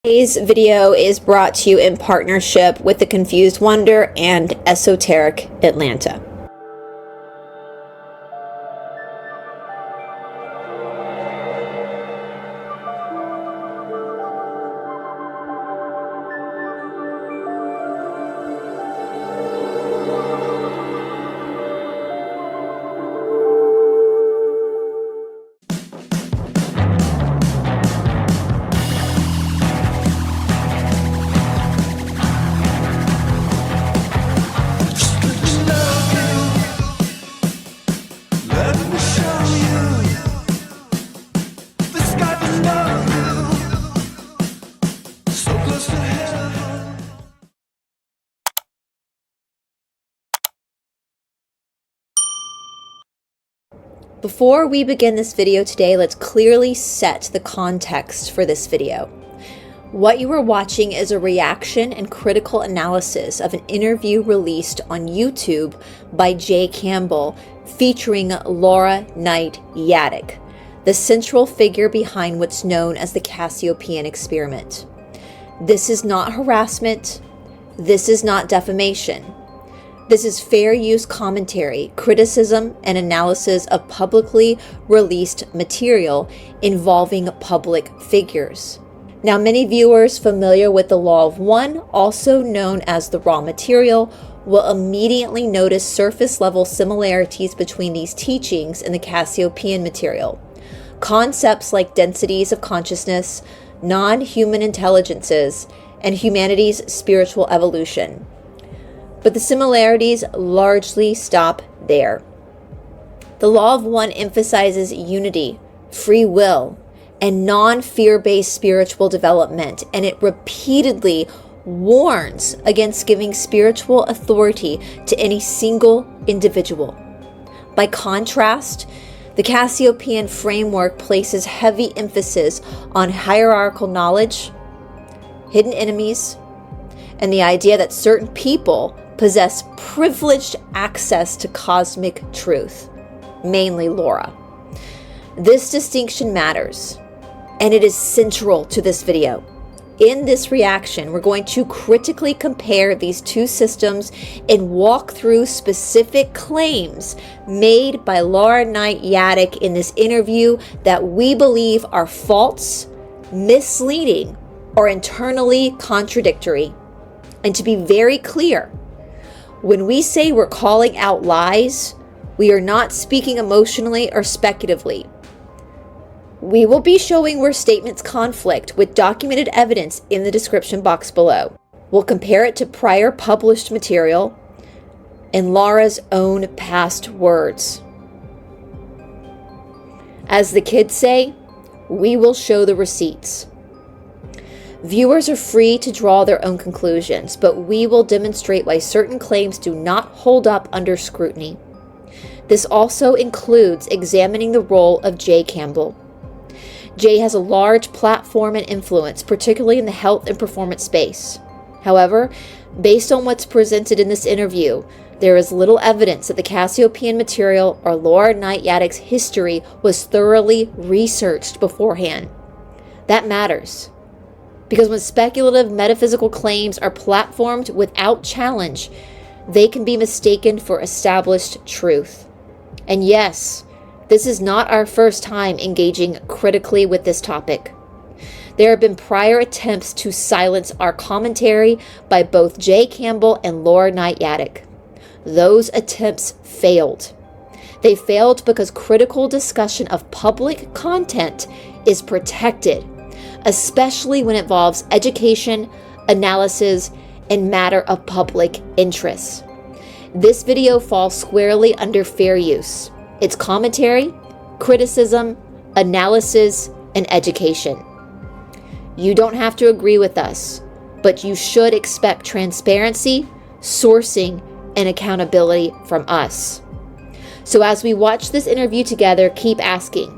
Today's video is brought to you in partnership with the Confused Wonder and Esoteric Atlanta. Before we begin this video today, let's clearly set the context for this video. What you are watching is a reaction and critical analysis of an interview released on YouTube by Jay Campbell featuring Knight Jadczyk, the central figure behind what's known as the Cassiopean experiment. This is not harassment. This is not defamation. This is fair use commentary, criticism, and analysis of publicly released material involving public figures. Now, many viewers familiar with the Law of One, also known as the raw material, will immediately notice surface-level similarities between these teachings and the Cassiopean material. Concepts like densities of consciousness, non-human intelligences, and humanity's spiritual evolution. But the similarities largely stop there. The Law of One emphasizes unity, free will, and non-fear-based spiritual development, and it repeatedly warns against giving spiritual authority to any single individual. By contrast, the Cassiopean framework places heavy emphasis on hierarchical knowledge, hidden enemies, and the idea that certain people possess privileged access to cosmic truth, mainly Laura. This distinction matters, and it is central to this video. In this reaction, we're going to critically compare these two systems and walk through specific claims made by Knight Jadczyk in this interview that we believe are false, misleading, or internally contradictory. And to be very clear, when we say we're calling out lies, we are not speaking emotionally or speculatively. We will be showing where statements conflict with documented evidence in the description box below. We'll compare it to prior published material and Laura's own past words. As the kids say, we will show the receipts. Viewers are free to draw their own conclusions, but we will demonstrate why certain claims do not hold up under scrutiny. This also includes examining the role of Jay Campbell. Jay has a large platform and influence, particularly in the health and performance space. However, based on what's presented in this interview, there is little evidence that the Cassiopean material or Knight Jadczyk's history was thoroughly researched beforehand. That matters, because when speculative metaphysical claims are platformed without challenge, they can be mistaken for established truth. And yes, this is not our first time engaging critically with this topic. There have been prior attempts to silence our commentary by both Jay Campbell and Knight Jadczyk. Those attempts failed. They failed because critical discussion of public content is protected, especially when it involves education, analysis, and matter of public interest. This video falls squarely under fair use. It's commentary, criticism, analysis, and education. You don't have to agree with us, but you should expect transparency, sourcing, and accountability from us. So as we watch this interview together, keep asking,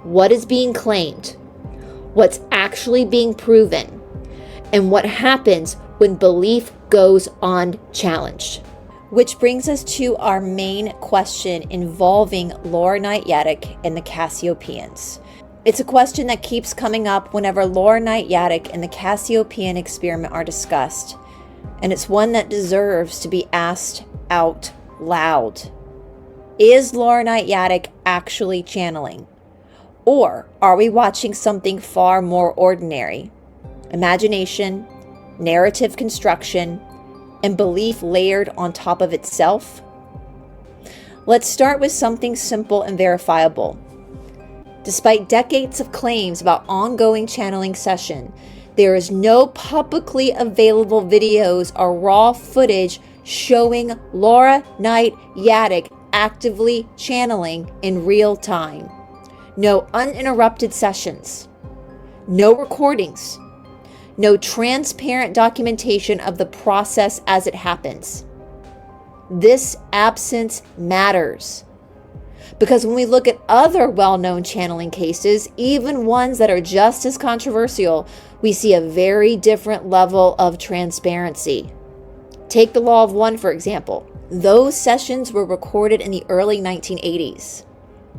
what is being claimed? What's actually being proven? And what happens when belief goes unchallenged? Which brings us to our main question involving Knight Jadczyk and the Cassiopeians. It's a question that keeps coming up whenever Laura Knight Jadczyk and the Cassiopean experiment are discussed, and it's one that deserves to be asked out loud. Is Laura Knight Jadczyk actually channeling? Or are we watching something far more ordinary? Imagination, narrative construction, and belief layered on top of itself? Let's start with something simple and verifiable. Despite decades of claims about ongoing channeling session, there is no publicly available videos or raw footage showing Laura Knight Jadczyk actively channeling in real time. No uninterrupted sessions, no recordings, no transparent documentation of the process as it happens. This absence matters because when we look at other well-known channeling cases, even ones that are just as controversial, we see a very different level of transparency. Take the Law of One, for example. Those sessions were recorded in the early 1980s.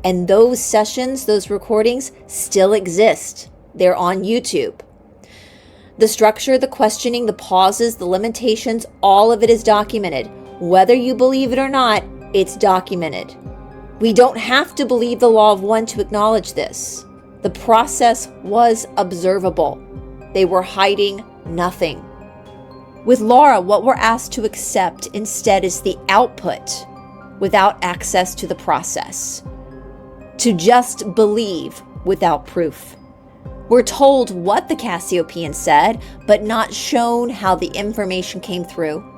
And those sessions, those recordings, still exist. They're on YouTube. The structure, the questioning, the pauses, the limitations, all of it is documented. Whether you believe it or not, it's documented. We don't have to believe the Law of One to acknowledge this. The process was observable. They were hiding nothing. With Laura, what we're asked to accept instead is the output without access to the process. To just believe without proof. We're told what the Cassiopean said, but not shown how the information came through.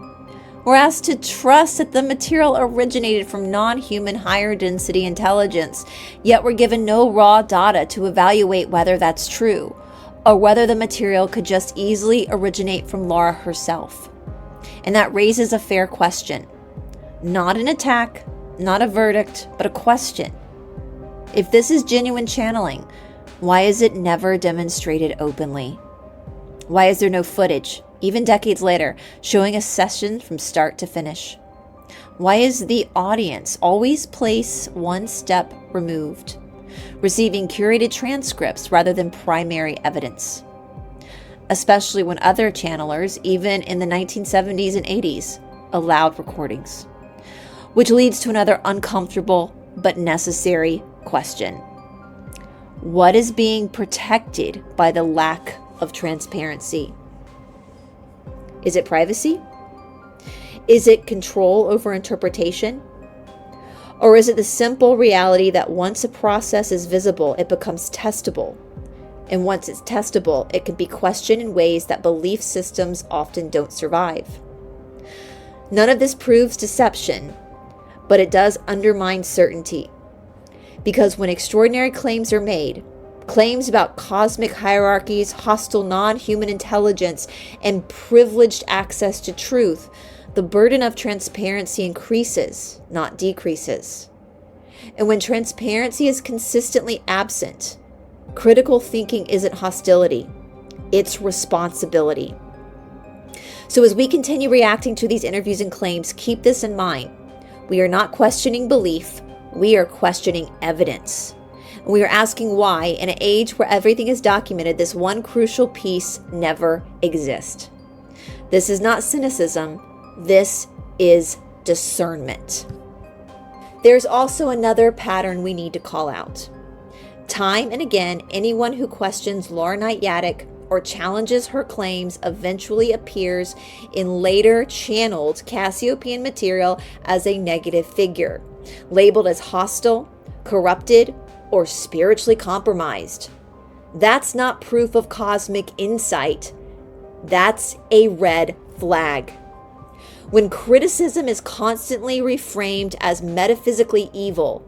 We're asked to trust that the material originated from non-human higher density intelligence, yet we're given no raw data to evaluate whether that's true, or whether the material could just easily originate from Laura herself. And that raises a fair question. Not an attack, not a verdict, but a question. If this is genuine channeling, why is it never demonstrated openly? Why is there no footage, even decades later, showing a session from start to finish? Why is the audience always placed one step removed, receiving curated transcripts rather than primary evidence? Especially when other channelers, even in the 1970s and 80s, allowed recordings. Which leads to another uncomfortable but necessary question. What is being protected by the lack of transparency? Is it privacy? Is it control over interpretation? Or is it the simple reality that once a process is visible, it becomes testable? And once it's testable, it can be questioned in ways that belief systems often don't survive. None of this proves deception, but it does undermine certainty. Because when extraordinary claims are made, claims about cosmic hierarchies, hostile non-human intelligence, and privileged access to truth, the burden of transparency increases, not decreases. And when transparency is consistently absent, critical thinking isn't hostility, it's responsibility. So as we continue reacting to these interviews and claims, keep this in mind. We are not questioning belief, we are questioning evidence. And we are asking why, in an age where everything is documented, this one crucial piece never exists. This is not cynicism, this is discernment. There's also another pattern we need to call out. Time and again, anyone who questions Laura Knight Jadczyk or challenges her claims eventually appears in later channeled Cassiopean material as a negative figure, labeled as hostile, corrupted, or spiritually compromised. That's not proof of cosmic insight. That's a red flag. When criticism is constantly reframed as metaphysically evil,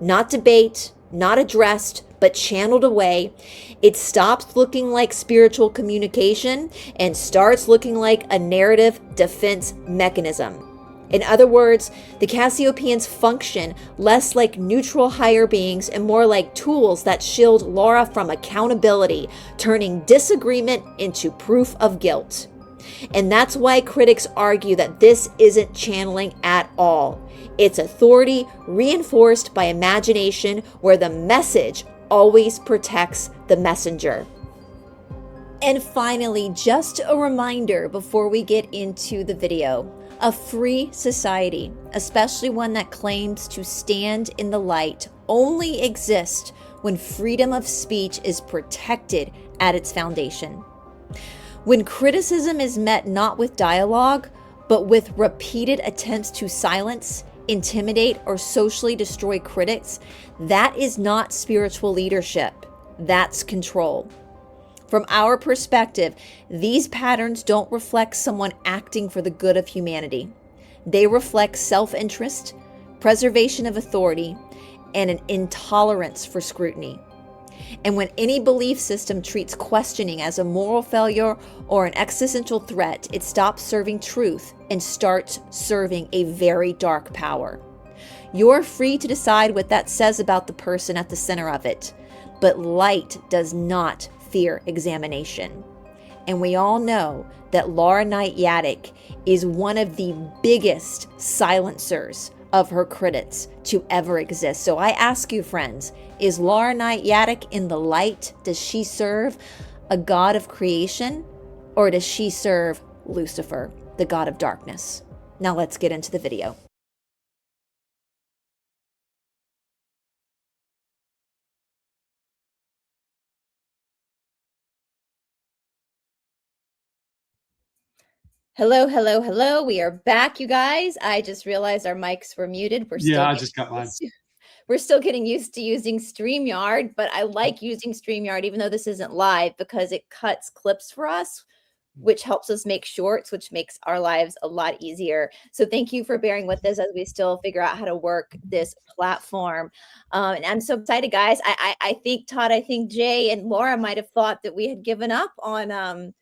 not debate, not addressed, but channeled away, it stops looking like spiritual communication and starts looking like a narrative defense mechanism. In other words, the Cassiopeians function less like neutral higher beings and more like tools that shield Laura from accountability, turning disagreement into proof of guilt. And that's why critics argue that this isn't channeling at all. It's authority reinforced by imagination, where the message always protects the messenger. And finally, just a reminder before we get into the video, a free society, especially one that claims to stand in the light, only exists when freedom of speech is protected at its foundation. When criticism is met not with dialogue, but with repeated attempts to silence, intimidate, or socially destroy critics, that is not spiritual leadership. That's control. From our perspective, these patterns don't reflect someone acting for the good of humanity. They reflect self-interest, preservation of authority, and an intolerance for scrutiny. And when any belief system treats questioning as a moral failure or an existential threat, it stops serving truth and starts serving a very dark power. You're free to decide what that says about the person at the center of it, but light does not fear examination. And we all know that Knight Jadczyk is one of the biggest silencers of her critics to ever exist. So I ask you, friends, is Knight Jadczyk in the light? Does she serve a god of creation, or does she serve Lucifer, the god of darkness? Now let's get into the video. Hello, hello, hello. We are back, you guys. I just realized our mics were muted. I just got mine. We're still getting used to using StreamYard, but I like using StreamYard, even though this isn't live, because it cuts clips for us, which helps us make shorts, which makes our lives a lot easier. So thank you for bearing with us as we still figure out how to work this platform. And I'm so excited, guys. I think Todd, I think Jay and Laura might have thought that we had given up on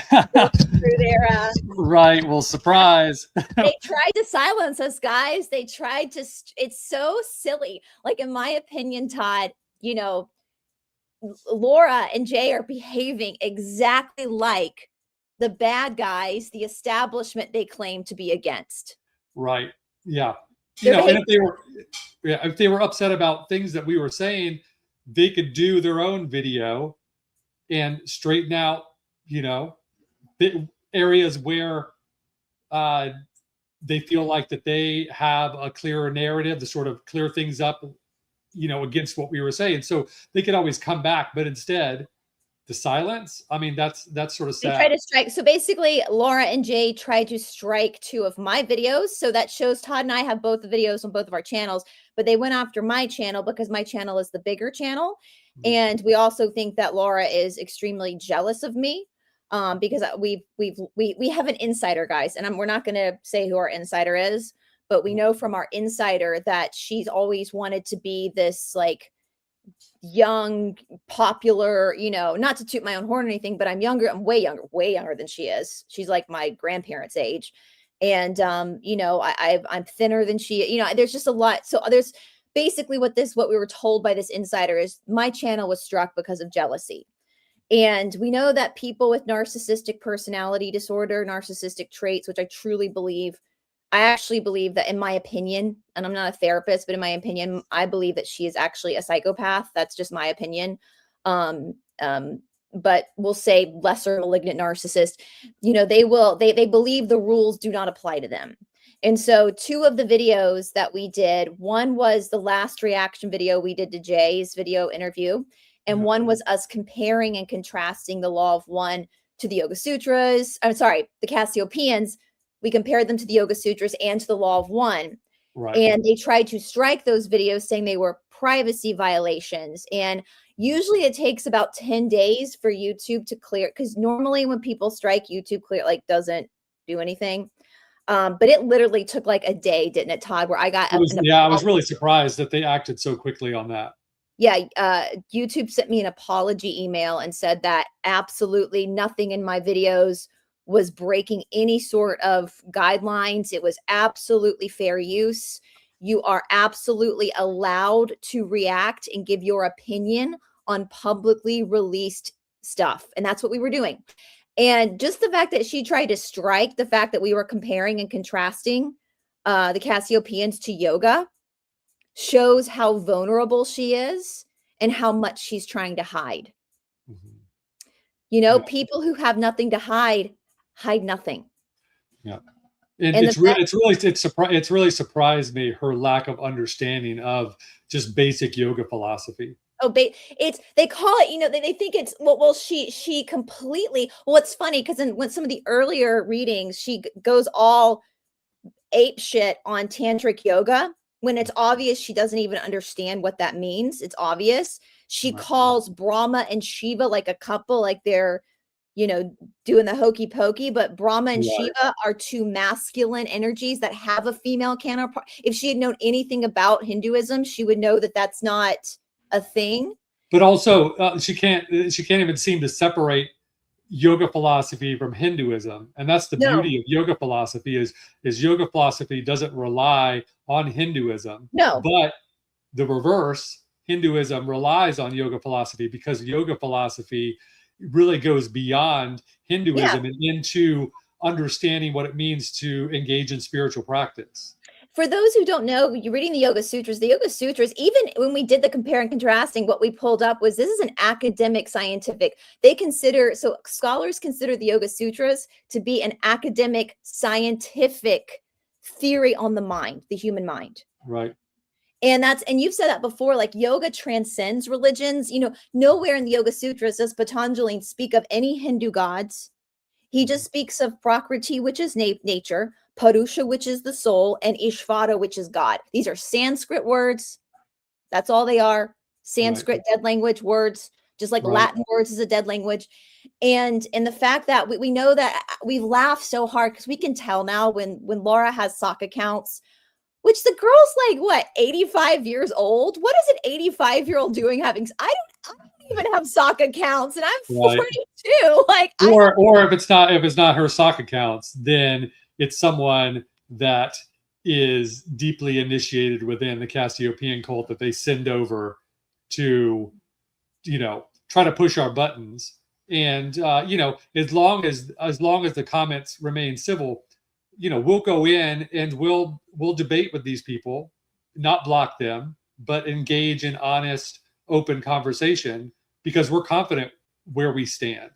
through their right. Well, surprise. they tried to silence us, guys. They tried to, it's so silly. Like, in my opinion, Todd, you know, Laura and Jay are behaving exactly like the bad guys, the establishment they claim to be against. Right. Yeah. You know, and if they were upset about things that we were saying, they could do their own video and straighten out, you know, the areas where they feel like that they have a clearer narrative to sort of clear things up, you know, against what we were saying. So they could always come back, but instead the silence, I mean, that's sort of sad. They try to strike. So basically, Laura and Jay tried to strike 2 of my videos. So that shows Todd and I have both the videos on both of our channels, but they went after my channel because my channel is the bigger channel. And we also think that Laura is extremely jealous of me. Because we have an insider, guys, and we're not going to say who our insider is, but we know from our insider that she's always wanted to be this like young, popular, you know, not to toot my own horn or anything, but I'm younger. I'm way younger than she is. She's like my grandparents' age. And, you know, I'm thinner than she, you know, there's just a lot. So there's basically what we were told by this insider is my channel was struck because of jealousy. And we know that people with narcissistic personality disorder, narcissistic traits, which I truly believe, I actually believe that, in my opinion, and I'm not a therapist, but in my opinion, I believe that she is actually a psychopath. That's just my opinion. But we'll say lesser malignant narcissist, you know, they believe the rules do not apply to them. And so 2 of the videos that we did, one was the last reaction video we did to Jay's video interview. And one was us comparing and contrasting the Law of One to the Yoga Sutras. I'm sorry, the Cassiopeans. We compared them to the Yoga Sutras and to the Law of One. Right. And they tried to strike those videos saying they were privacy violations. And usually it takes about 10 days for YouTube to clear, because normally when people strike, YouTube doesn't do anything. But it literally took like a day, didn't it, Todd? Where I got I was really surprised that they acted so quickly on that. Yeah, YouTube sent me an apology email and said that absolutely nothing in my videos was breaking any sort of guidelines. It was absolutely fair use. You are absolutely allowed to react and give your opinion on publicly released stuff. And that's what we were doing. And just the fact that she tried to strike the fact that we were comparing and contrasting the Cassiopeans to yoga shows how vulnerable she is and how much she's trying to hide. Mhm. You know, Yeah. people who have nothing to hide nothing. Yeah. And And the fact, it's really surprised me, her lack of understanding of just basic yoga philosophy. it's they call it, you know, they think it's well she completely, well, it's funny because when some of the earlier readings she goes all ape shit on tantric yoga when it's obvious she doesn't even understand what that means. It's obvious. She Right. calls Brahma and Shiva like a couple, like they're, you know, doing the hokey pokey, but Brahma and Right. Shiva are two masculine energies that have a female counterpart. If she had known anything about Hinduism, she would know that that's not a thing. But also, she can't even seem to separate yoga philosophy from Hinduism, and that's the No, beauty of yoga philosophy is yoga philosophy doesn't rely on Hinduism, no. but the reverse, Hinduism relies on yoga philosophy because yoga philosophy really goes beyond Yeah. Hinduism and into understanding what it means to engage in spiritual practice. For those who don't know, you're reading the Yoga Sutras, even when we did the compare and contrasting, what we pulled up was this is an academic scientific. So scholars consider the Yoga Sutras to be an academic scientific theory on the mind, the human mind. Right. And you've said that before, like yoga transcends religions. You know, nowhere in the Yoga Sutras does Patanjali speak of any Hindu gods. He just speaks of Prakriti, which is nature, Purusha, which is the soul, and Ishvara, which is God. These are Sanskrit words. That's all they are. Right. Sanskrit, dead language words, just like Right. Latin words is a dead language. And the fact that we know that we've laughed so hard because we can tell now when Laura has sock accounts, which the girl's like, what, 85 years old? What is an 85-year-old doing having, I don't even have sock accounts and I'm Right. 42. Like, Or if it's not her sock accounts, then it's someone that is deeply initiated within the Cassiopean cult that they send over to, you know, try to push our buttons. And you know, as long as the comments remain civil, you know, we'll go in and we'll debate with these people, not block them, but engage in honest, open conversation because we're confident where we stand.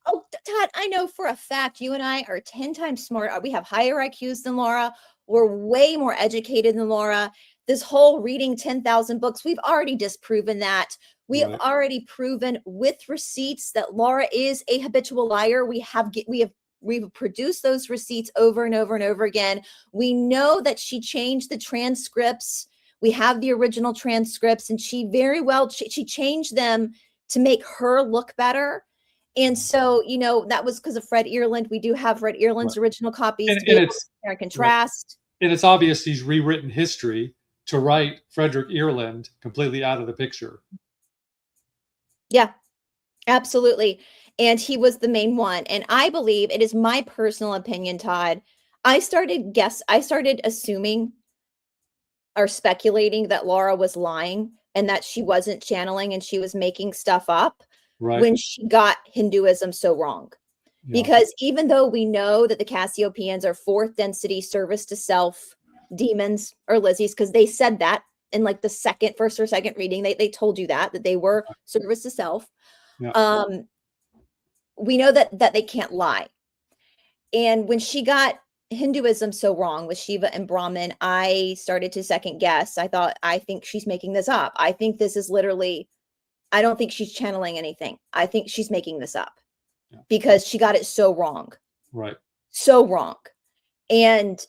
oh, Todd, I know for a fact you and I are 10 times smarter. We have higher IQs than Laura. We're way more educated than Laura. This whole reading 10,000 books, we've already disproven that. We have Right. already proven with receipts that Laura is a habitual liar. We've produced those receipts over and over and over again. We know that she changed the transcripts. We have the original transcripts, and she very well she changed them to make her look better. And so, you know, that was because of Fred Earland. We do have Fred Earland's Right. original copies to be And able to it's compare and right. contrast. And it's obvious he's rewritten history to write Frederick Earland completely out of the picture. Yeah, absolutely. And he was the main one. And I believe it is my personal opinion, Todd. I started assuming or speculating that Laura was lying and that she wasn't channeling and she was making stuff up Right. when she got Hinduism so wrong. Yeah. Because even though we know that the Cassiopeians are fourth density service to self demons or Lizzies, because they said that in like the first or second reading, they told you that they were service to self. Yeah. We know that they can't lie. And when she got Hinduism so wrong with Shiva and Brahman, I started to second guess. I think she's making this up. I think this is literally, I don't think she's channeling anything. I think she's making this up because she got it so wrong. Right. So wrong. And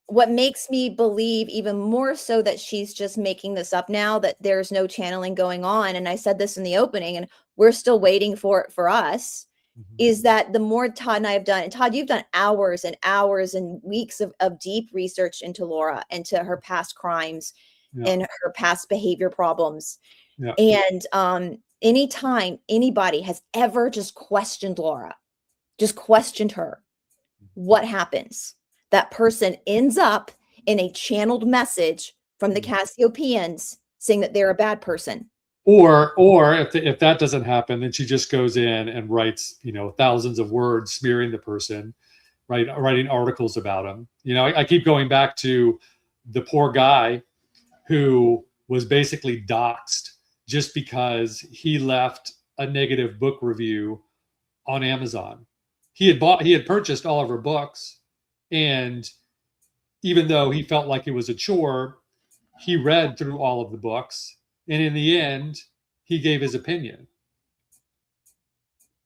what makes me believe even more so that she's just making this up now, that there's no channeling going on, and I said this in the opening, and we're still waiting for it for us, is that the more Todd and I have done, and Todd, you've done hours and hours and weeks of deep research into Laura, into her past crimes and her past behavior problems. Yeah. And anytime anybody has ever just questioned Laura, just questioned her, what happens? That person ends up in a channeled message from the Cassiopeians saying that they're a bad person. Or if that doesn't happen, then she just goes in and writes, you know, thousands of words smearing the person, right? Writing articles about him. You know, I keep going back to the poor guy who was basically doxxed just because he left a negative book review on Amazon. He had purchased all of her books, and even though he felt like it was a chore, he read through all of the books, and in the end, he gave his opinion.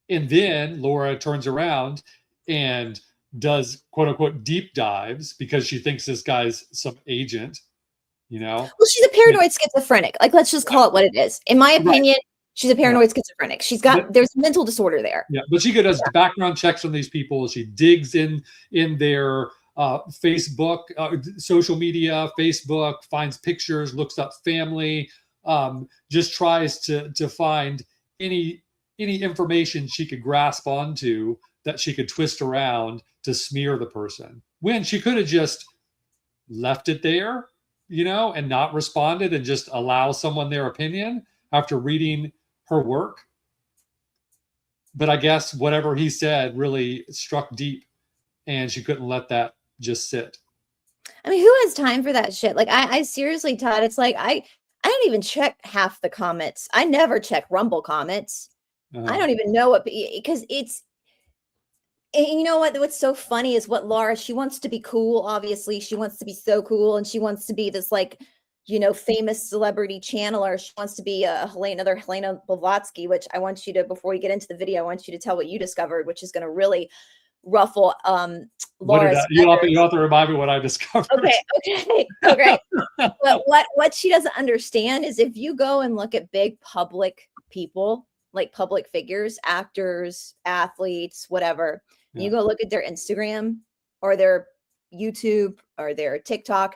And then Laura turns around and does quote unquote deep dives because she thinks this guy's some agent, you know? Well, she's a paranoid schizophrenic. Like, let's just call it what it is. In my opinion, she's a paranoid schizophrenic. There's a mental disorder there. Yeah, but she does background checks on these people. She digs in their Facebook, social media, Facebook, finds pictures, looks up family, just tries to find any information she could grasp onto that she could twist around to smear the person, when she could have just left it there, you know, and not responded and just allow someone their opinion after reading her work. But I guess whatever he said really struck deep, and she couldn't let that just sit. I mean, who has time for that shit? Like, I seriously, Todd, it's like, I don't even check half the comments. I never check Rumble comments. I don't even know what, because it's, you know what's so funny is what Laura, she wants to be cool. Obviously, she wants to be so cool, and she wants to be this, like, you know, famous celebrity channeler. She wants to be another Helena Blavatsky, which I want you to, before you get into the video, I want you to tell what you discovered, which is going to really ruffle Laura's. You have to remind me what I discovered. Okay. But what she doesn't understand is, if you go and look at big public people, like public figures, actors, athletes, whatever, you go look at their Instagram or their YouTube or their TikTok,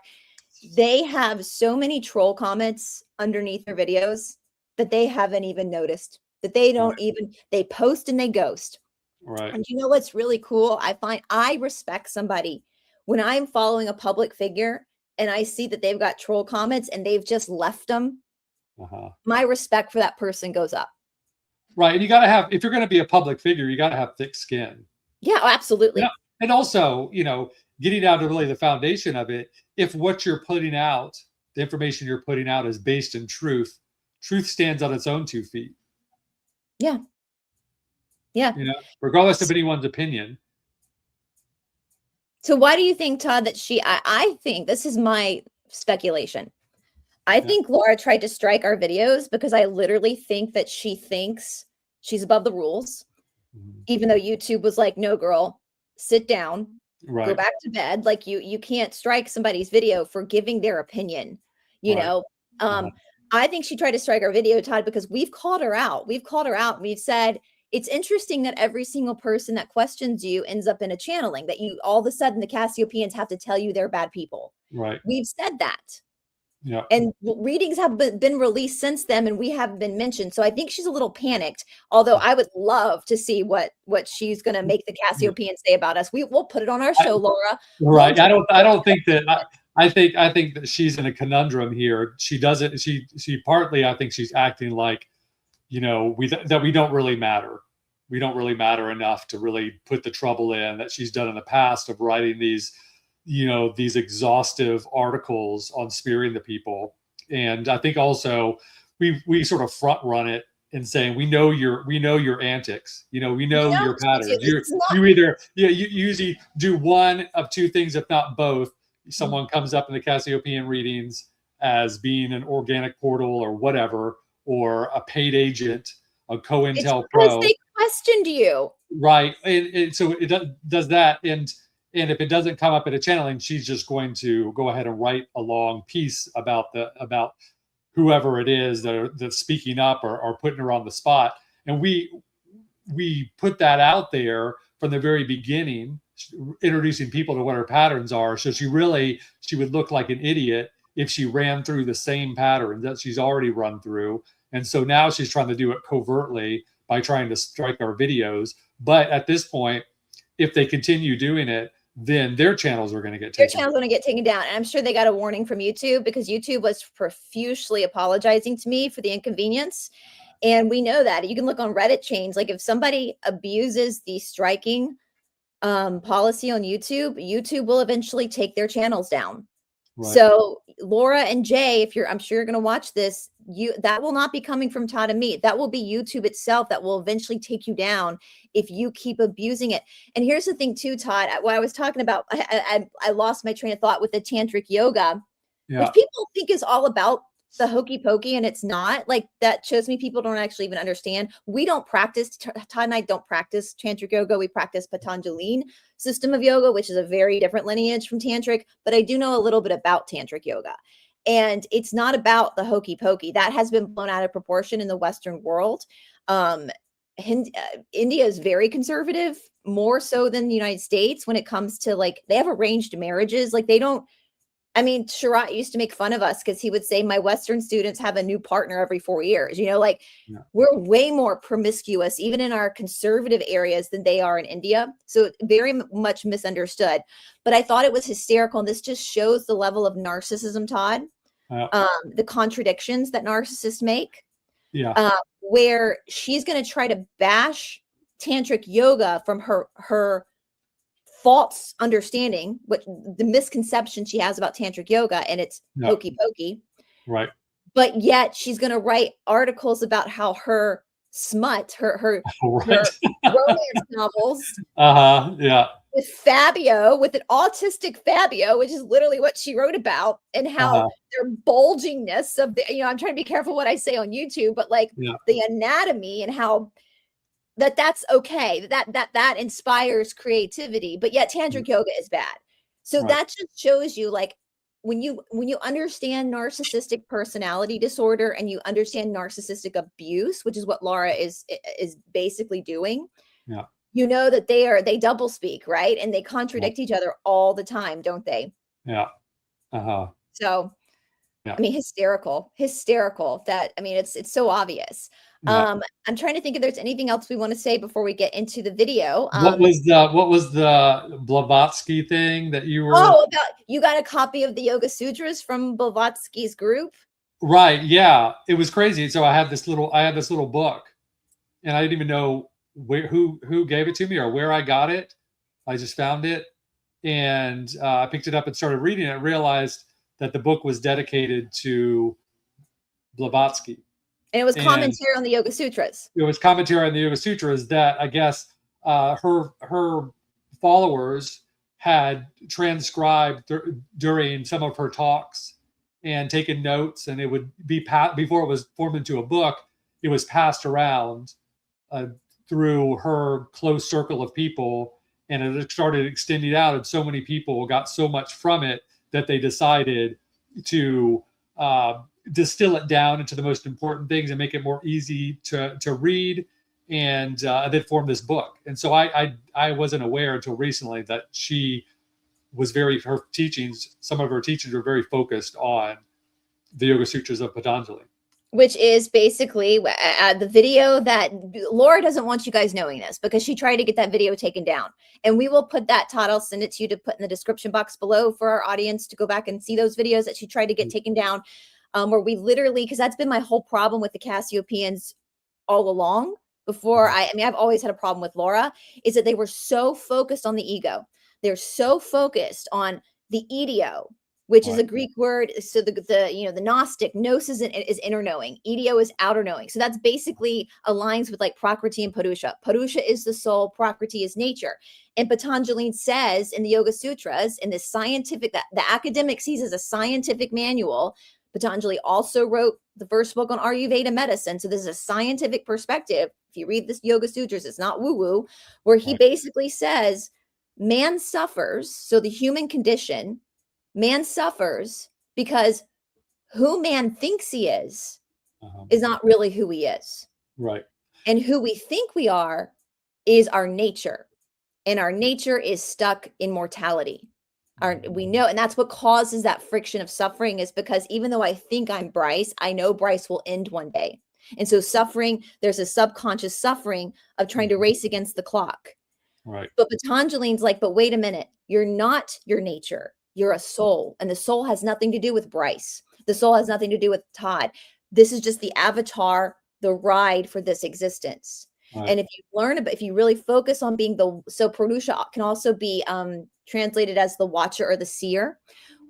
they have so many troll comments underneath their videos that they haven't even noticed, that they don't even, they post and they ghost. Right. And you know what's really cool? I respect somebody when I'm following a public figure and I see that they've got troll comments and they've just left them. My respect for that person goes up. Right. And you got to have, if you're going to be a public figure, you got to have thick skin. Yeah, absolutely. You know, and also, you know, getting down to really the foundation of it, if what you're putting out, the information you're putting out is based in truth, truth stands on its own 2 feet. Yeah. Yeah. You know, regardless of anyone's opinion. So why do you think, Todd, that I think, this is my speculation, I think Laura tried to strike our videos because I literally think that she thinks she's above the rules, even though YouTube was like, no, girl, sit down, go back to bed. Like, you can't strike somebody's video for giving their opinion, you know? I think she tried to strike our video, Todd, because we've called her out. And we've said, it's interesting that every single person that questions you ends up in a channeling, that you, all of a sudden, the Cassiopeians have to tell you they're bad people. Right. We've said that. Yeah. And readings have been released since then, and we haven't been mentioned. So I think she's a little panicked, although I would love to see what she's going to make the Cassiopeians say about us. We'll put it on our show, Laura. Right. I don't think that, I think that she's in a conundrum here. She doesn't, she partly, I think she's acting like, you know, that we don't really matter. We don't really matter enough to really put the trouble in that she's done in the past of writing these, you know, these exhaustive articles on smearing the people. And I think also we sort of front run it and saying, we know your antics, you know, we know your patterns. You usually do one of 2 things, if not both. Someone comes up in the Cassiopeian readings as being an organic portal or whatever, or a paid agent, a COINTELPRO. Because they questioned you. Right. And so it does that. And if it doesn't come up in a channeling, she's just going to go ahead and write a long piece about whoever it is that's speaking up or putting her on the spot. And we put that out there from the very beginning, introducing people to what her patterns are. So she would look like an idiot if she ran through the same pattern that she's already run through. And so now she's trying to do it covertly by trying to strike our videos. But at this point, if they continue doing it, then their channels are going to get taken down. And I'm sure they got a warning from YouTube, because YouTube was profusely apologizing to me for the inconvenience. And we know that. You can look on Reddit chains. Like, if somebody abuses the striking policy on YouTube, YouTube will eventually take their channels down. Right. So Laura and Jay, I'm sure you're going to watch this, that will not be coming from Todd and me. That will be YouTube itself that will eventually take you down if you keep abusing it. And here's the thing too, Todd, what I was talking about, I lost my train of thought with the tantric yoga, which Yeah. people think is all about the hokey pokey, and it's not. Like, that shows me people don't actually even understand. We don't practice, Todd and I don't practice tantric yoga. We practice Patanjali system of yoga, which is a very different lineage from tantric, but I do know a little bit about tantric yoga. And it's not about the hokey pokey. That has been blown out of proportion in the Western world. India is very conservative, more so than the United States when it comes to, like, they have arranged marriages. Like, they don't, I mean, Sharat used to make fun of us because he would say, my Western students have a new partner every 4 years. Like, Yeah. we're way more promiscuous, even in our conservative areas, than they are in India. So very much misunderstood. But I thought it was hysterical. And this just shows the level of narcissism, Todd, the contradictions that narcissists make. Yeah. Where she's going to try to bash tantric yoga from her false understanding, what the misconception she has about tantric yoga, and it's hokey pokey. Right. But yet she's going to write articles about how her smut, her romance novels, Yeah. with Fabio, with an autistic Fabio, which is literally what she wrote about, and how their bulgingness of the, I'm trying to be careful what I say on YouTube, but like the anatomy, and how that's okay, that inspires creativity, but yet tantric yoga is bad. So that just shows you, like, when you understand narcissistic personality disorder, and you understand narcissistic abuse, which is what Laura is basically doing, that they double speak, right? And they contradict each other all the time, don't they? Yeah. So I mean, hysterical that, I mean, it's so obvious. I'm trying to think if there's anything else we want to say before we get into the video. What was the Blavatsky thing that you were? Oh, about, you got a copy of the Yoga Sutras from Blavatsky's group? Right. Yeah. It was crazy. So I had this little book, and I didn't even know who gave it to me or where I got it. I just found it, and I picked it up and started reading it. Realized that the book was dedicated to Blavatsky. And it was commentary on the Yoga Sutras. It was commentary on the Yoga Sutras that I guess her followers had transcribed during some of her talks and taken notes, and it would be before it was formed into a book. It was passed around through her close circle of people, and it started extending out, and so many people got so much from it that they decided to distill it down into the most important things and make it more easy to read, and then form this book. And so I wasn't aware until recently that she was her teachings, some of her teachings were very focused on the Yoga Sutras of Patanjali. Which is basically the video that Laura doesn't want you guys knowing this, because she tried to get that video taken down. And we will put that, Todd, I'll send it to you to put in the description box below for our audience to go back and see those videos that she tried to get taken down, where we literally, because that's been my whole problem with the Cassiopeans all along. Before I've always had a problem with Laura, is that they were so focused on the ego. They're so focused on the ideo, which is a Greek word. So the Gnostic gnosis is inner knowing. Ideo is outer knowing. So that's basically aligns with like Prakriti and Purusha. Purusha is the soul, Prakriti is nature. And Patanjali says in the Yoga Sutras, in this scientific, that the academic sees as a scientific manual. Patanjali also wrote the first book on Ayurveda medicine. So this is a scientific perspective. If you read this Yoga Sutras, it's not woo-woo, where he basically says man suffers. So the human condition, man suffers because who man thinks he is not really who he is. Right. And who we think we are is our nature. And our nature is stuck in mortality. We know, and that's what causes that friction of suffering, is because even though I think I'm Bryce, I know Bryce will end one day. And so suffering, there's a subconscious suffering of trying to race against the clock. Right. But Patanjali's like, but wait a minute, you're not your nature. You're a soul. And the soul has nothing to do with Bryce. The soul has nothing to do with Todd. This is just the avatar, the ride for this existence. Right. And if you learn about, if you really focus on being so Purusha can also be translated as the watcher or the seer,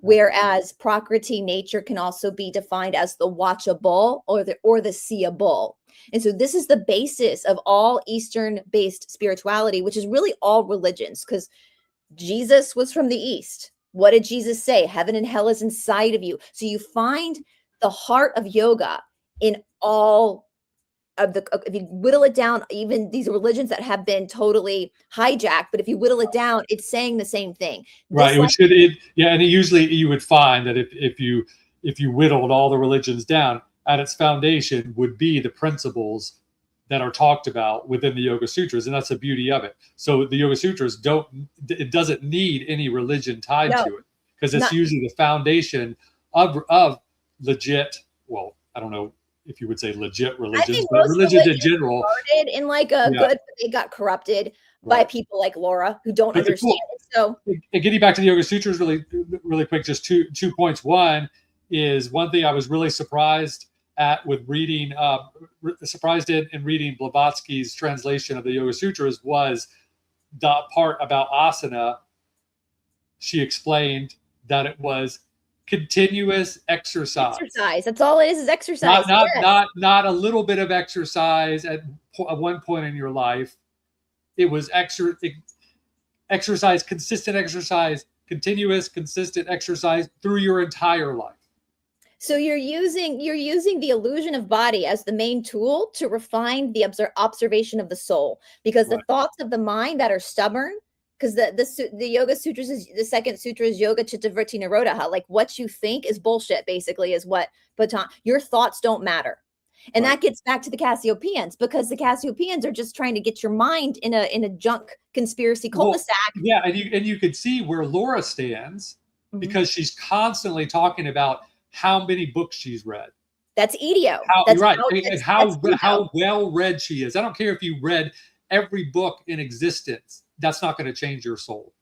Whereas Prakriti, nature, can also be defined as the watchable or the seeable. And so this is the basis of all Eastern-based spirituality, which is really all religions, because Jesus was from the East. What did Jesus say? Heaven and hell is inside of you. So you find the heart of yoga in all of the, if you whittle it down, even these religions that have been totally hijacked, but if you whittle it down, it's saying the same thing. Right. And usually you would find that if you whittled all the religions down, at its foundation would be the principles that are talked about within the Yoga Sutras, and that's the beauty of it. So the Yoga Sutras doesn't need any religion tied to it, because it's usually the foundation of legit. Well, I don't know if you would say legit religions, but religions in general started in like a good, but they got corrupted by people like Laura who don't understand it. So, and getting back to the Yoga Sutras really quick, just two points. One is, one thing I was really surprised at with reading, in reading Blavatsky's translation of the Yoga Sutras, was the part about asana. She explained that it was continuous exercise. That's all it is exercise. Not a little bit of exercise at one point in your life. It was exercise, consistent exercise, continuous, consistent exercise through your entire life. So you're using the illusion of body as the main tool to refine the observation of the soul, because the thoughts of the mind that are stubborn, because the Yoga Sutras is, the second sutra is Yoga Chitta Vritti Nirodha. Like, what you think is bullshit, basically, is what your thoughts don't matter. And that gets back to the Cassiopeians, because the Cassiopeians are just trying to get your mind in a junk conspiracy cul-de-sac. Well, and you could see where Laura stands, because she's constantly talking about how many books she's read. That's Idio. How well read she is. I don't care if you read every book in existence. That's not going to change your soul.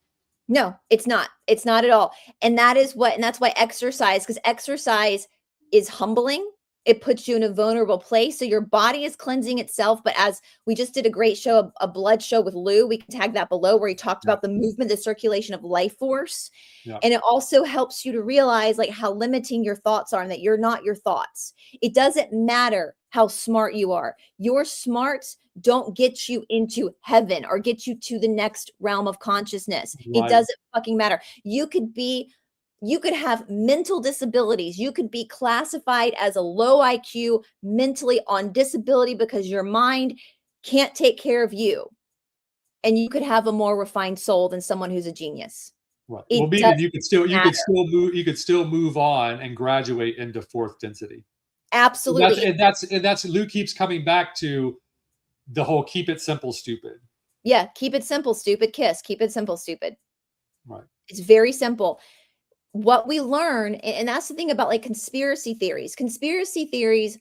No, it's not. It's not at all. And that's why exercise, because exercise is humbling. It puts you in a vulnerable place. So your body is cleansing itself. But as we just did a great show, a blood show with Lou, we can tag that below, where he talked about the movement, the circulation of life force. And it also helps you to realize like how limiting your thoughts are, and that you're not your thoughts. It doesn't matter how smart you are. Your smarts don't get you into heaven or get you to the next realm of consciousness. It doesn't fucking matter. You could have mental disabilities. You could be classified as a low IQ, mentally on disability, because your mind can't take care of you. And you could have a more refined soul than someone who's a genius. Right. You could still move on and graduate into fourth density. Absolutely. And that's Lou keeps coming back to the whole keep it simple, stupid. Yeah, keep it simple, stupid. Kiss. Keep it simple, stupid. Right. It's very simple. What we learn, and that's the thing about like conspiracy theories. Conspiracy theories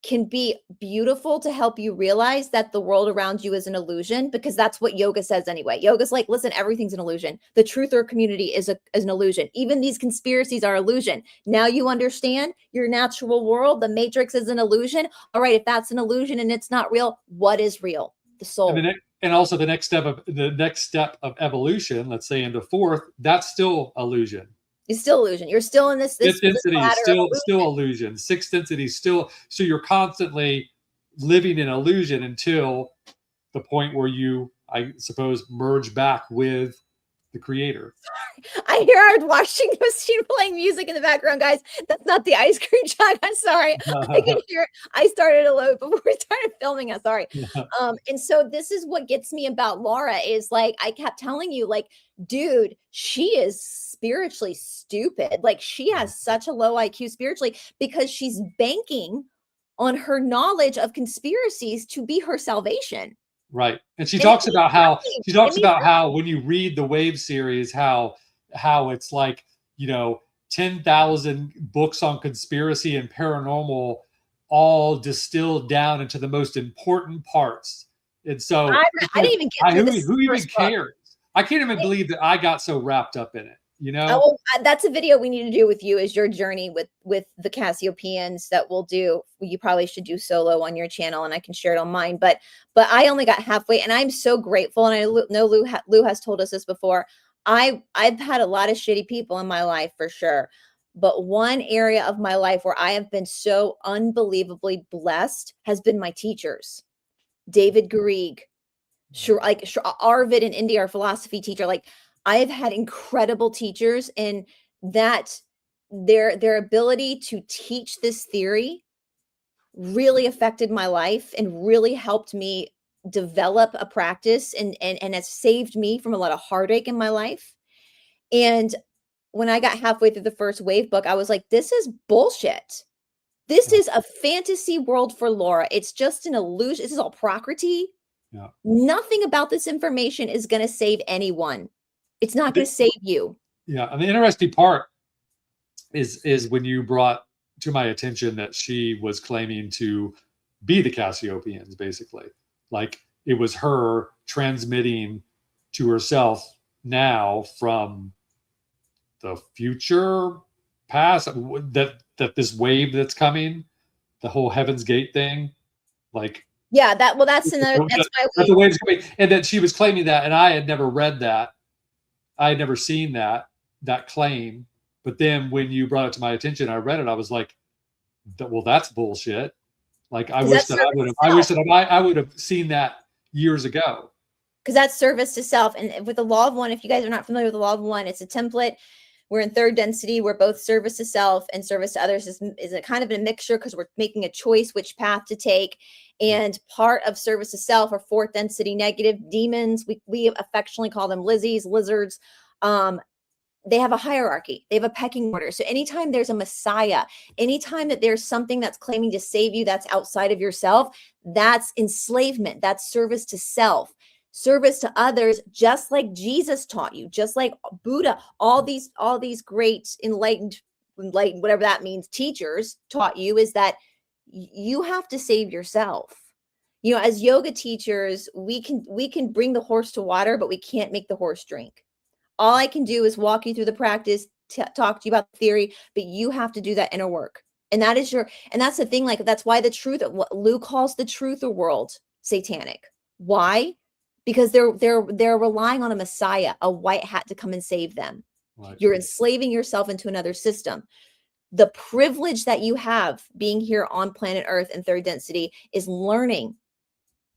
can be beautiful to help you realize that the world around you is an illusion, because that's what yoga says anyway. Yoga's like, listen, everything's an illusion. The truth or community is an illusion. Even these conspiracies are illusion. Now you understand your natural world. The matrix is an illusion. All right, if that's an illusion and it's not real, what is real? The soul. And also the next step of evolution, let's say into fourth, that's still illusion. It's still illusion. You're still in this fifth density is still illusion. Sixth density is still, so you're constantly living in illusion until the point where you, I suppose, merge back with the creator. I hear I was watching the machine playing music in the background, guys. That's not the ice cream truck. I'm sorry. I can hear it. I started a load before we started filming. I'm sorry. And so this is what gets me about Laura, is like, I kept telling you, like, dude, she is spiritually stupid. Like, she has such a low IQ spiritually, because she's banking on her knowledge of conspiracies to be her salvation. Right. And she talks about how when you read the Wave series, how it's like, 10,000 books on conspiracy and paranormal, all distilled down into the most important parts. And so I didn't even get who even cares? I can't even believe that I got so wrapped up in it. Oh, that's a video we need to do with you, is your journey with the Cassiopeians that we'll do. You probably should do solo on your channel, and I can share it on mine. But I only got halfway, and I'm so grateful. And I know Lou has told us this before. I've had a lot of shitty people in my life for sure. But one area of my life where I have been so unbelievably blessed has been my teachers. David Garrigues, sure, like Arvid in India, our philosophy teacher. Like, I have had incredible teachers, and that their ability to teach this theory really affected my life and really helped me develop a practice, and has saved me from a lot of heartache in my life. And when I got halfway through the first wave book, I was like, this is bullshit. This Yeah. is a fantasy world for Laura. It's just an illusion. This is all Prakriti. Yeah. Nothing about this information is going to save anyone. It's not going to save you. Yeah. And the interesting part is when you brought to my attention that she was claiming to be the Cassiopeans, basically. Like, it was her transmitting to herself now from the future past, that this wave that's coming, the whole Heaven's Gate thing, like, Yeah, that's another, that's why that the wave's coming, and that she was claiming that, and I had never read that. I had never seen that claim. But then when you brought it to my attention, I read it. I was like, well, that's bullshit. Like, I wish that I would have seen that years ago. Because that's service to self. And with the law of one, if you guys are not familiar with the law of one, it's a template. We're in third density, where both service to self and service to others is a kind of a mixture, because we're making a choice which path to take. And part of service to self are fourth density negative demons. We affectionately call them Lizzies, lizards. They have a hierarchy. They have a pecking order. So anytime there's a messiah, anytime that there's something that's claiming to save you that's outside of yourself, that's enslavement. That's service to self. Service to others, just like Jesus taught you, just like Buddha, all these great enlightened, whatever that means, teachers taught you, is that you have to save yourself. You know, as yoga teachers, we can bring the horse to water, but we can't make the horse drink. All I can do is walk you through the practice, talk to you about the theory, but you have to do that inner work. And that is and that's the thing, like, that's why the truth, what Lou calls the truth world, satanic. Why? Because they're relying on a messiah, a white hat, to come and save them. Right. You're enslaving yourself into another system. The privilege that you have being here on planet Earth in third density is learning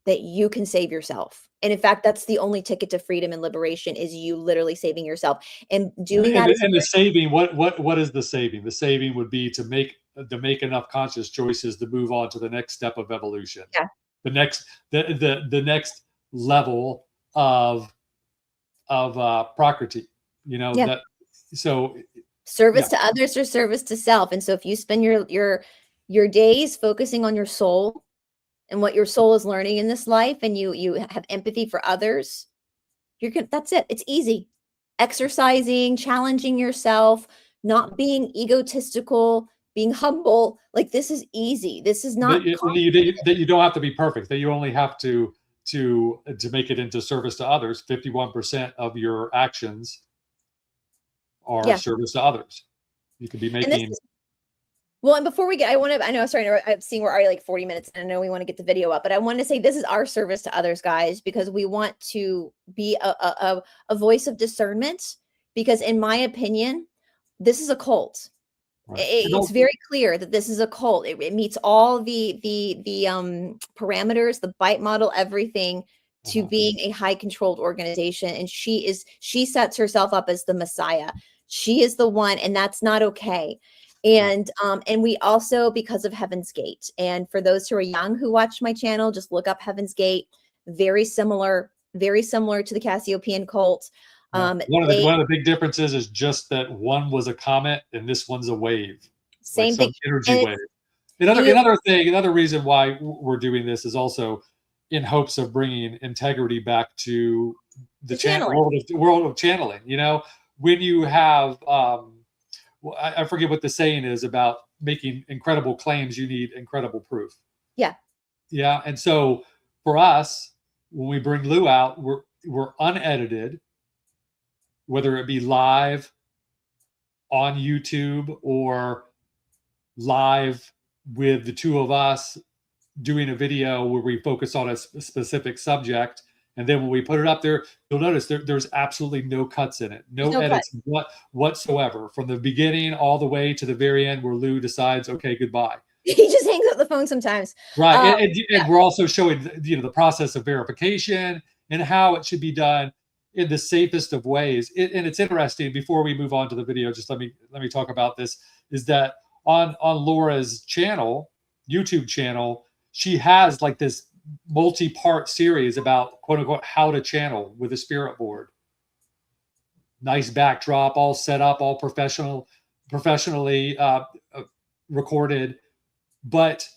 that you can save yourself. And in fact, that's the only ticket to freedom and liberation, is you literally saving yourself. And doing that. And the saving, what is the saving? The saving would be to make enough conscious choices to move on to the next step of evolution. Yeah. The next level of Prakriti, yeah. That, so service to others or service to self. And so if you spend your days focusing on your soul and what your soul is learning in this life, and you have empathy for others, that's it. It's easy. Exercising, challenging yourself, not being egotistical, being humble. Like, this is easy. This is not that you don't have to be perfect, that you only have to make it into service to others. 51% of your actions are service to others. You could be making. Well, and before we get, I'm seeing we're already like 40 minutes, and I know we want to get the video up, but I want to say this is our service to others, guys, because we want to be a voice of discernment, because in my opinion, this is a cult. Right. It's very clear that this is a cult. It meets all the parameters, the bite model, everything, to being a high controlled organization. And she sets herself up as the messiah. She is the one, and that's not okay. And we also, because of Heaven's Gate, and for those who are young who watch my channel, just look up Heaven's Gate. Very similar to the Cassiopeian cult. One of the big differences is just that one was a comet and this one's a wave. Same thing. Energy wave. Another reason why we're doing this is also in hopes of bringing integrity back to the world of channeling. You know, when you have, I forget what the saying is about making incredible claims, you need incredible proof. Yeah. Yeah. And so for us, when we bring Lou out, we're unedited, whether it be live on YouTube or live with the two of us doing a video where we focus on a specific subject And then when we put it up there, you'll notice there's absolutely no cuts in it, no edits whatsoever, from the beginning all the way to the very end where Lou decides, okay, goodbye. He just hangs up the phone sometimes. Right. And we're also showing, the process of verification and how it should be done in the safest of ways. And it's interesting, before we move on to the video, just let me talk about this, is that on Laura's channel, YouTube channel, she has like this multi-part series about, quote unquote, how to channel with a spirit board. Nice backdrop, all set up, all professionally recorded. But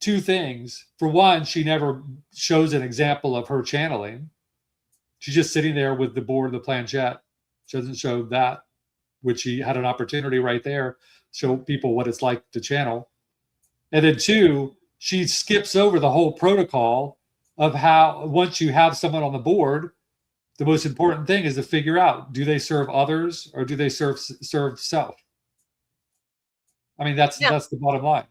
two things. For one, she never shows an example of her channeling. She's just sitting there with the board of the planchette. She doesn't show that, which she had an opportunity right there, show people what it's like to channel. And then two, she skips over the whole protocol of how, once you have someone on the board, the most important thing is to figure out, do they serve others or do they serve self? I mean, that's the bottom line.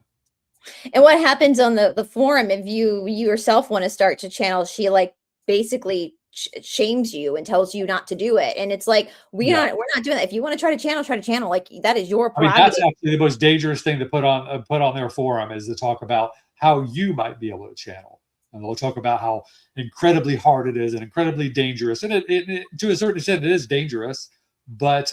And what happens on the forum, if you yourself want to start to channel, she like basically shames you and tells you not to do it. And it's like, we're not doing that. If you want to try to channel, like, that is your prerogative. I mean, that's actually the most dangerous thing to put on their forum, is to talk about how you might be able to channel. And they'll talk about how incredibly hard it is and incredibly dangerous. And it to a certain extent, it is dangerous, but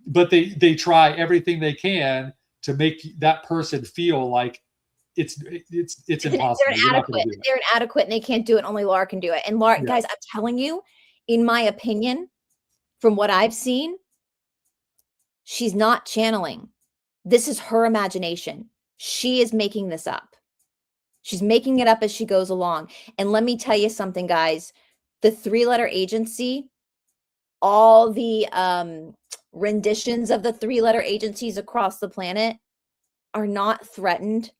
they try everything they can to make that person feel like it's impossible. They're inadequate and they can't do it. Only Laura can do it. And Laura, guys, I'm telling you, in my opinion, from what I've seen, she's not channeling. This is her imagination. She is making this up. She's making it up as she goes along. And let me tell you something, guys. The 3-letter agency, all the renditions of the 3-letter agencies across the planet are not threatened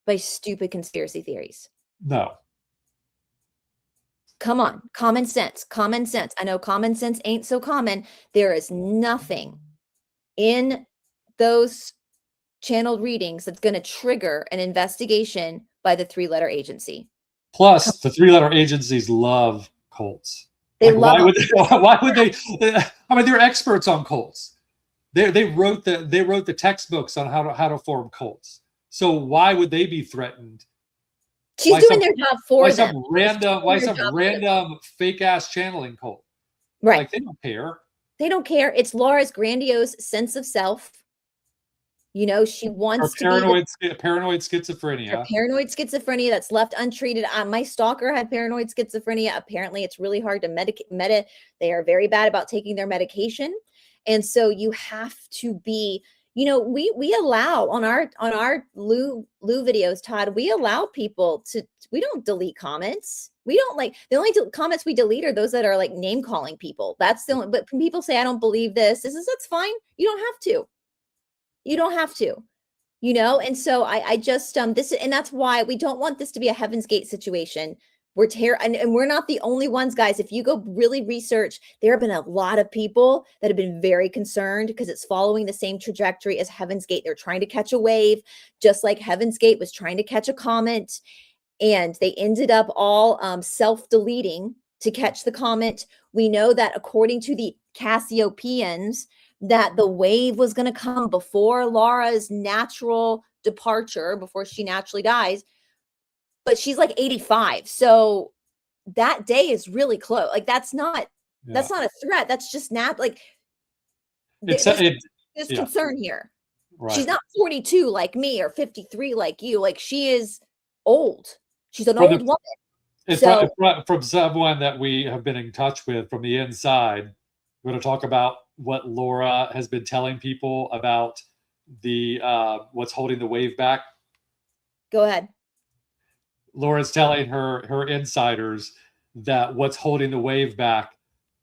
by stupid conspiracy theories. No. Come on. Common sense. Common sense. I know common sense ain't so common. There is nothing in those channeled readings that's going to trigger an investigation by the 3-letter agency. Plus, the 3-letter agencies love cults. They love. Why would they? I mean, they're experts on cults. They wrote the textbooks on how to form cults. So why would they be threatened? She's doing their job for them. Why some random fake ass channeling cult? Right. Like, they don't care. They don't care. It's Laura's grandiose sense of self. You know, she wants paranoid schizophrenia. Her paranoid schizophrenia that's left untreated. My stalker had paranoid schizophrenia. Apparently, it's really hard to medicate. They are very bad about taking their medication, and so you have to be. You know, we allow on our Lou videos, Todd. We allow people to. We don't delete comments. We don't, like, the only comments we delete are those that are like name calling people. That's the only. But when people say, "I don't believe this," that's fine. You don't have to. You don't have to, you know? And so I just, and that's why we don't want this to be a Heaven's Gate situation. And we're not the only ones, guys. If you go really research, there have been a lot of people that have been very concerned because it's following the same trajectory as Heaven's Gate. They're trying to catch a wave, just like Heaven's Gate was trying to catch a comet, and they ended up all self-deleting to catch the comet. We know that according to the Cassiopeians, that the wave was going to come before Laura's natural departure, before she naturally dies. But she's like 85. So that day is really close. Like, that's not a threat. That's just there's concern here. Right. She's not 42 like me or 53 like you. Like, she is old. She's an old woman. It's from someone that we have been in touch with from the inside. We're going to talk about what Laura has been telling people about the what's holding the wave back. Go ahead. Laura's telling her insiders that what's holding the wave back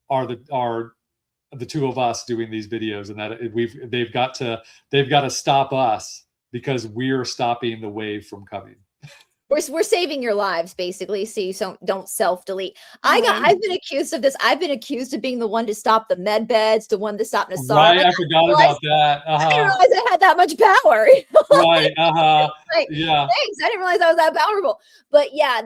are the two of us doing these videos, and that they've got to stop us because we're stopping the wave from coming. We're saving your lives, basically, so you don't self-delete. I've been accused of this. I've been accused of being the one to stop the med beds, the one to stop Nassar. Right, I forgot about that. I didn't realize I had that much power. Right. Like, Yeah. thanks. I didn't realize I was that powerful. But yeah,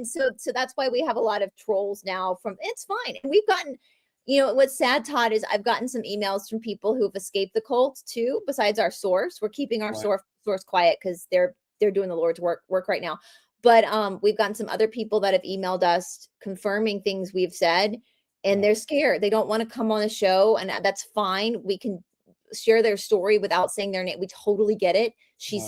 so that's why we have a lot of trolls now. It's fine, and we've gotten. What's sad, Todd, is I've gotten some emails from people who've escaped the cult too. Besides our source, we're keeping our source quiet because they're doing the Lord's work right now. But we've gotten some other people that have emailed us confirming things we've said, and they're scared. They don't want to come on the show, and that's fine. We can share their story without saying their name. We totally get it.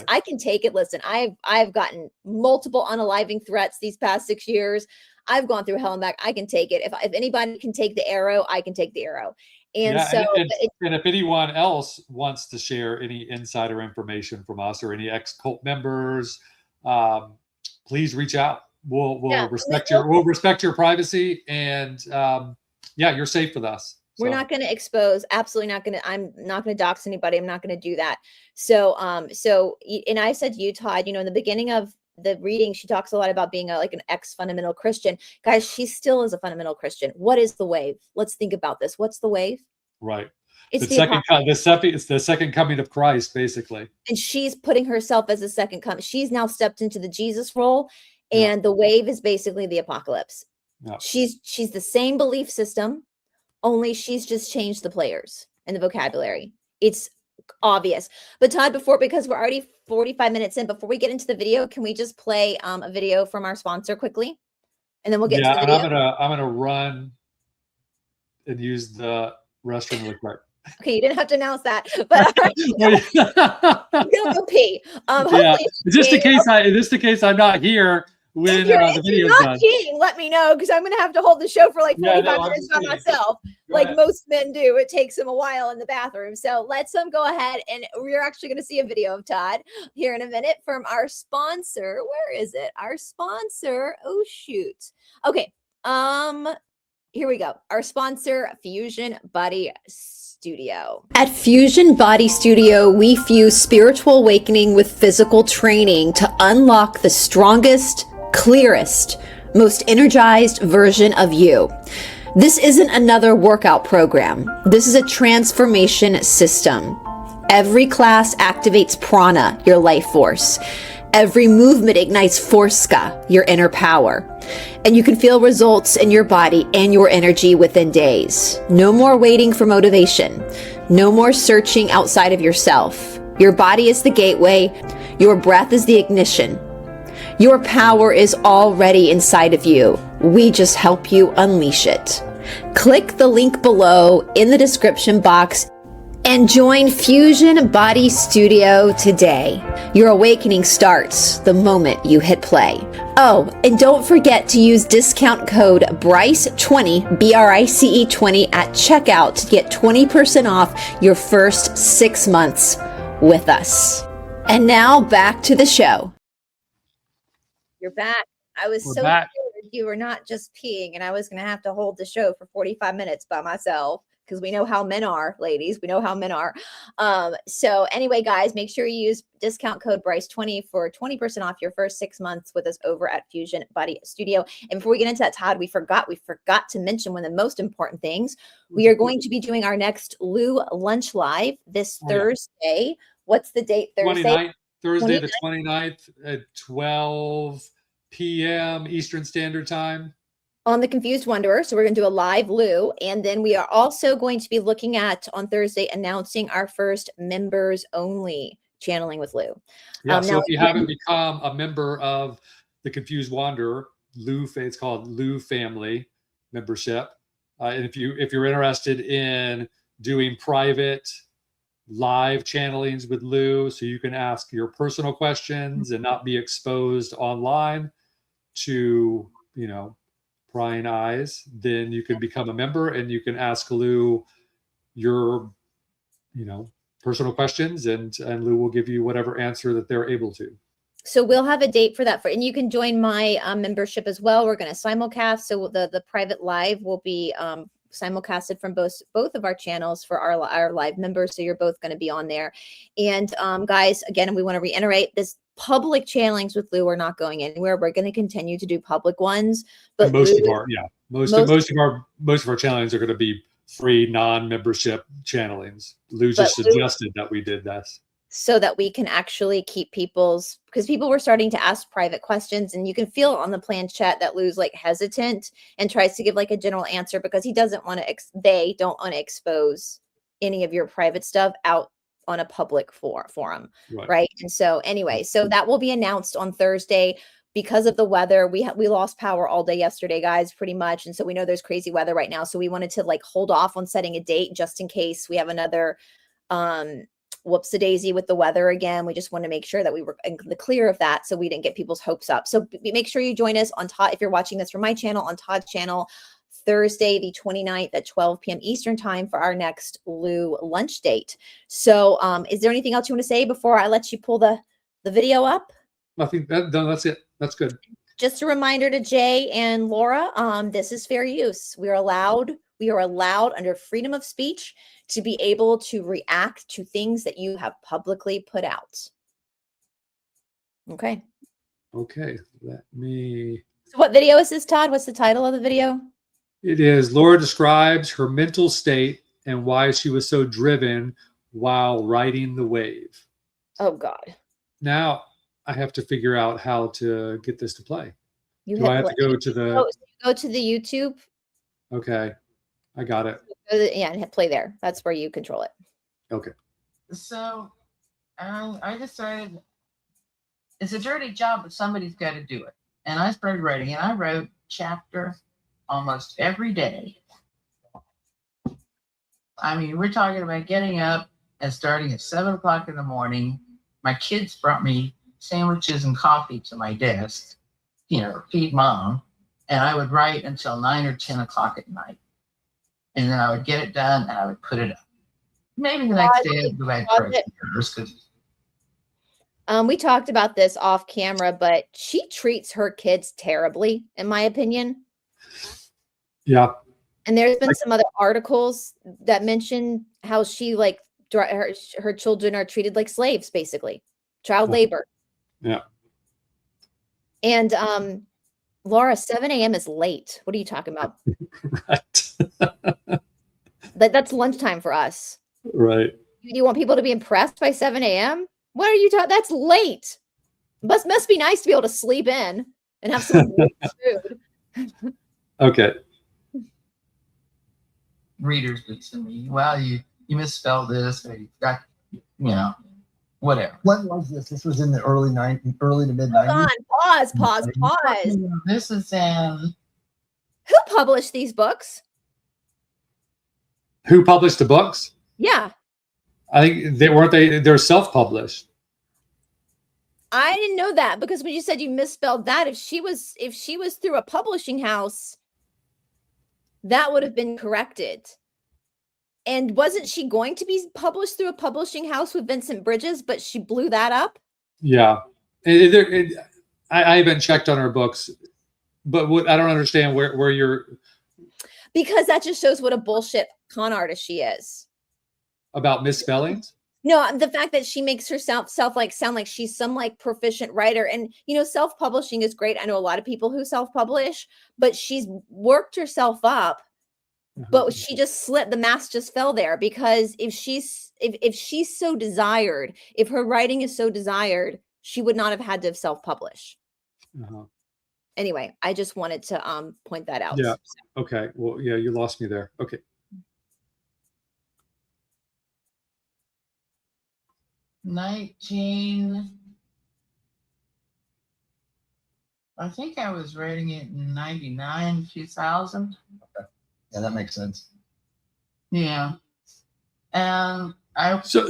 I can take it. Listen, I've gotten multiple unaliving threats these past 6 years. I've gone through hell and back. I can take it. If anybody can take the arrow, I can take the arrow. And and if anyone else wants to share any insider information from us or any ex-cult members, please reach out. We'll respect your privacy, and you're safe with us. We're not going to expose. Absolutely not going to. I'm not going to dox anybody. I'm not going to do that. So, and I said to you, Todd, in the beginning of the reading, she talks a lot about being like an ex-fundamental Christian. Guys, she still is a fundamental Christian. What is the wave? Let's think about this. What's the wave? Right. It's the second coming of Christ, basically. And she's putting herself as the second coming. She's now stepped into the Jesus role, and the wave is basically the apocalypse. Yeah. She's the same belief system, only she's just changed the players and the vocabulary. It's obvious. But Todd, because we're already 45 minutes in, before we get into the video, can we just play a video from our sponsor quickly, and then we'll get to the video? I'm gonna run and use the restroom really quick. Okay, you didn't have to announce that, but go pee. Just in case I'm not here when the video's done. Peeing, let me know, because I'm going to have to hold the show for like 45 minutes by myself, like most men do. It takes them a while in the bathroom. So let's go ahead, and we're actually going to see a video of Todd here in a minute from our sponsor. Where is it? Our sponsor. Oh, shoot. Okay. Here we go. Our sponsor, Fusion Body Studio. At Fusion Body Studio, we fuse spiritual awakening with physical training to unlock the strongest, clearest, most energized version of you. This isn't another workout program. This is a transformation system. Every class activates prana, your life force. Every movement ignites forska, your inner power. And you can feel results in your body and your energy within days. No more waiting for motivation. No more searching outside of yourself. Your body is the gateway. Your breath is the ignition. Your power is already inside of you. We just help you unleash it. Click the link below in the description box and join Fusion Body Studio today. Your awakening starts the moment you hit play. Oh, and don't forget to use discount code BRICE20, BRICE20 at checkout to get 20% off your first 6 months with us. And now back to the show. You're back. I was so scared you were not just peeing, and I was going to have to hold the show for 45 minutes by myself, because we know how men are, ladies. We know how men are. So anyway, guys, make sure you use discount code BRICE20 for 20% off your first 6 months with us over at Fusion Body Studio. And before we get into that, Todd, we forgot to mention one of the most important things. We are going to be doing our next Lou Lunch Live this Thursday. What's the date? Thursday? Thursday the 29th at 12 p.m. Eastern Standard Time. On the Confused Wanderer. So we're going to do a live Lou. And then we are also going to be looking at, on Thursday, announcing our first members only channeling with Lou. Yeah, so if you haven't become a member of the Confused Wanderer, it's called Lou Family membership. And if you're interested in doing private live channelings with Lou, so you can ask your personal questions and not be exposed online to, prying eyes, then you can become a member and you can ask Lou your, personal questions, and Lou will give you whatever answer that they're able to. So we'll have a date for that, and you can join my membership as well. We're going to simulcast, so the private live will be simulcasted from both of our channels for our live members. So you're both going to be on there. And guys, again, we want to reiterate this. public channelings with Lou are not going anywhere. We're going to continue to do public ones, but and most Lou, of our most of our channelings are going to be free non-membership channelings. Lou just suggested that we did this so that we can actually keep because people were starting to ask private questions, and you can feel on the plan chat that Lou's like hesitant and tries to give like a general answer because he doesn't want to they don't want to expose any of your private stuff out on a public forum, right? And so anyway, so that will be announced on Thursday. Because of the weather, we lost power all day yesterday, guys, pretty much, and so we know there's crazy weather right now, so we wanted to like hold off on setting a date just in case we have another whoops-a-daisy with the weather again. We just want to make sure that we were in the clear of that so we didn't get people's hopes up. So make sure you join us on Todd, if you're watching this from my channel, on Todd's channel, Thursday the 29th at 12 p.m. Eastern time for our next Lou lunch date. So is there anything else you want to say before I let you pull the video up? I think that's it. That's good. Just a reminder to Jay and Laura, this is fair use. We are allowed under freedom of speech to be able to react to things that you have publicly put out. Okay. Okay. Let me. So what video is this, Todd? What's the title of the video? It is Laura describes her mental state and why she was so driven while riding the wave. Oh, God. Now I have to figure out how to get this to play. Do I have to go to the... Go to the YouTube. Okay. I got it. Yeah, and hit play there. That's where you control it. Okay. So I decided it's a dirty job, but somebody's got to do it. And I started writing, and I wrote chapter almost every day. I mean, we're talking about getting up and starting at 7 o'clock in the morning. My kids brought me sandwiches and coffee to my desk, feed mom. And I would write until 9 or 10 o'clock at night. And then I would get it done and I would put it up. Maybe the next day I'd go back to because we talked about this off camera, but she treats her kids terribly, in my opinion. Yeah. And there's been some other articles that mention how she her children are treated like slaves, basically. Child labor. Yeah. And Laura, 7 a.m. is late. What are you talking about? Right. That's lunchtime for us. Right. You want people to be impressed by 7 a.m.? What are you talking? That's late. Must be nice to be able to sleep in and have some food. Okay. Readers would send me, well, you misspelled this, or you got, whatever. When was this? This was in the early to mid 90s. Hold on, pause. This is in. Who published these books? Who published the books? Yeah. I think they're self-published. I didn't know that because when you said you misspelled that, if she was through a publishing house, that would have been corrected. And wasn't she going to be published through a publishing house with Vincent Bridges, but she blew that up? Yeah. I haven't checked on her books, but I don't understand where you're. Because that just shows what a bullshit con artist she is. About misspellings? No, the fact that she makes herself sound like she's some proficient writer. And, self-publishing is great. I know a lot of people who self-publish, but she's worked herself up. But she just slipped. The mask just fell there because if she's so desired, if her writing is so desired, she would not have had to self-publish. Anyway, I just wanted to point that out. Yeah. Okay. Well, yeah, you lost me there. Okay. I think I was writing it in 99, 2000. Okay. Yeah, that makes sense. Yeah. And So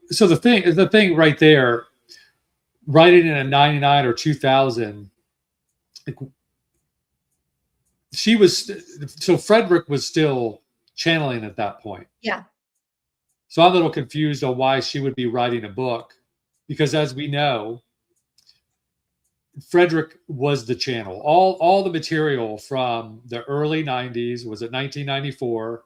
the thing right there, writing in a 99 or 2000, Frederick was still channeling at that point. Yeah. So I'm a little confused on why she would be writing a book, because as we know, Frederick was the channel. All the material from the early 90s, was it 1994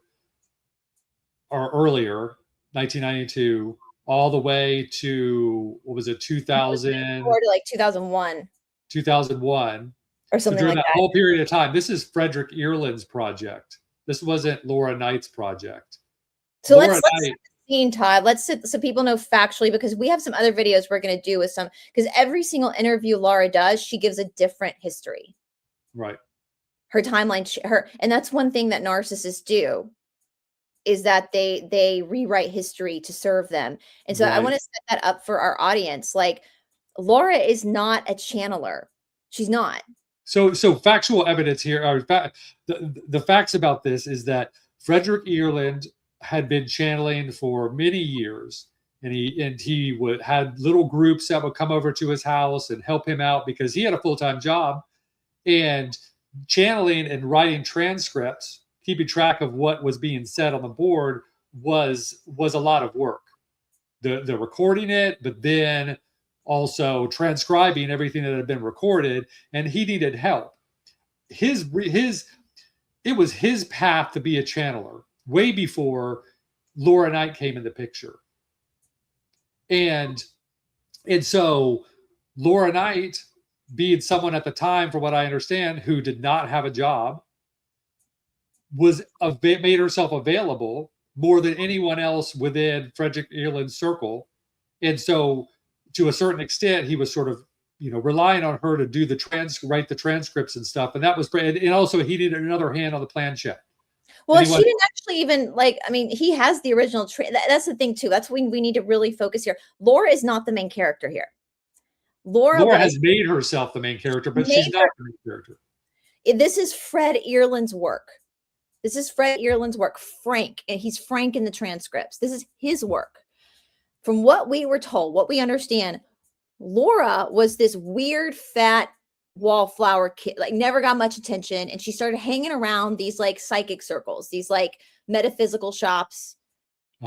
or earlier, 1992, all the way to, what was it, 2000, Or to like 2001 2001. or So something during like that that. whole period of time, this is Frederick Ireland's project. This wasn't Laura Knight's project. So Laura let's Knight, set the scene, Todd. Let's sit so people know factually, because we have some other videos we're going to do with some, because every single interview Laura does, she gives a different history. right. Her timeline, and that's one thing that narcissists do, is that they rewrite history to serve them. And so I Right. want to set that up for our audience. Like, Laura is not a channeler. She's not. So factual evidence here, or the facts about this is that Frederick Ireland had been channeling for many years, and he had little groups that would come over to his house and help him out because he had a full-time job, and channeling and writing transcripts, keeping track of what was being said on the board was a lot of work. The recording it, but then also transcribing everything that had been recorded, and he needed help. It was his path to be a channeler way before Laura Knight came in the picture. And so Laura Knight, being someone at the time, from what I understand, who did not have a job, made herself available more than anyone else within Frederick Ireland's circle. And so to a certain extent, he was sort of, relying on her to do write the transcripts and stuff. And that was, and also he needed another hand on the planchette. Well, she didn't actually even he has the original. That's the thing too. That's when we need to really focus here. Laura is not the main character here. Laura has made herself the main character, but she's not the main character. This is Fred Ireland's work. This is Fred Ireland's work. Frank, and he's Frank in the transcripts. This is his work. From what we were told, what we understand, Laura was this weird, fat wallflower kid, like never got much attention. And she started hanging around these like psychic circles, these like metaphysical shops.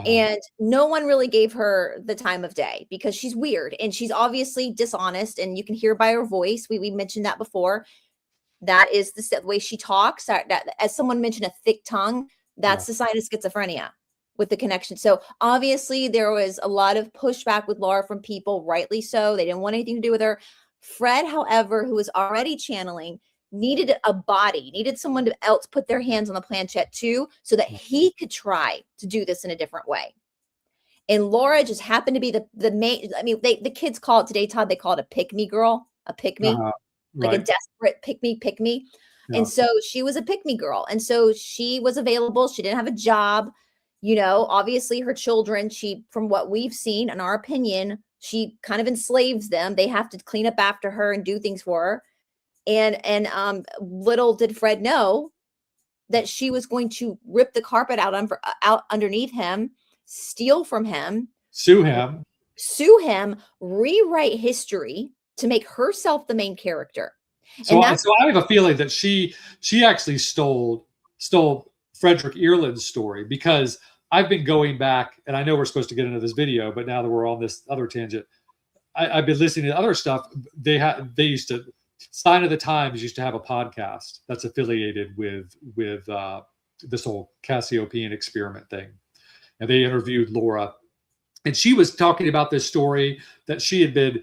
And no one really gave her the time of day because she's weird and she's obviously dishonest. And you can hear by her voice. We mentioned that before. That is the way she talks. That, as someone mentioned, a thick tongue, that's the sign of schizophrenia with the connection. So obviously there was a lot of pushback with Laura from people, rightly so. They didn't want anything to do with her. Fred, however, who was already channeling, needed a body, needed someone else put their hands on the planchette too, so that he could try to do this in a different way. And Laura just happened to be the main. I mean, the kids call it today, Todd, they call it a pick-me girl, a pick-me, like a desperate pick-me. Yeah. And so she was a pick-me girl. And so she was available. She didn't have a job. Obviously her children, from what we've seen, in our opinion, she kind of enslaves them. They have to clean up after her and do things for her. And little did Fred know that she was going to rip the carpet out underneath him, steal from him, sue him, rewrite history to make herself the main character. So I have a feeling that she actually stole Frederick Ireland's story, because I've been going back, and I know we're supposed to get into this video, but now that we're on this other tangent, I've been listening to other stuff. They used to, Sign of the Times used to have a podcast that's affiliated with this whole Cassiopean experiment thing. And they interviewed Laura, and she was talking about this story that she had been,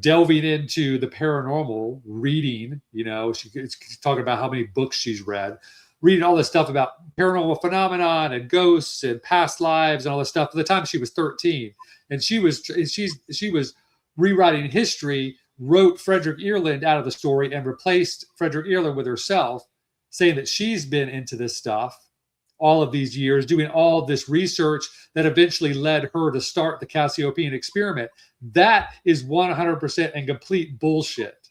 delving into the paranormal, reading, she's talking about how many books she's reading all this stuff about paranormal phenomenon and ghosts and past lives and all this stuff. At the time she was 13, and she was rewriting history, wrote Frederick Ireland out of the story and replaced Frederick Ireland with herself, saying that she's been into this stuff all of these years, doing all of this research that eventually led her to start the Cassiopean experiment. That is 100% and complete bullshit.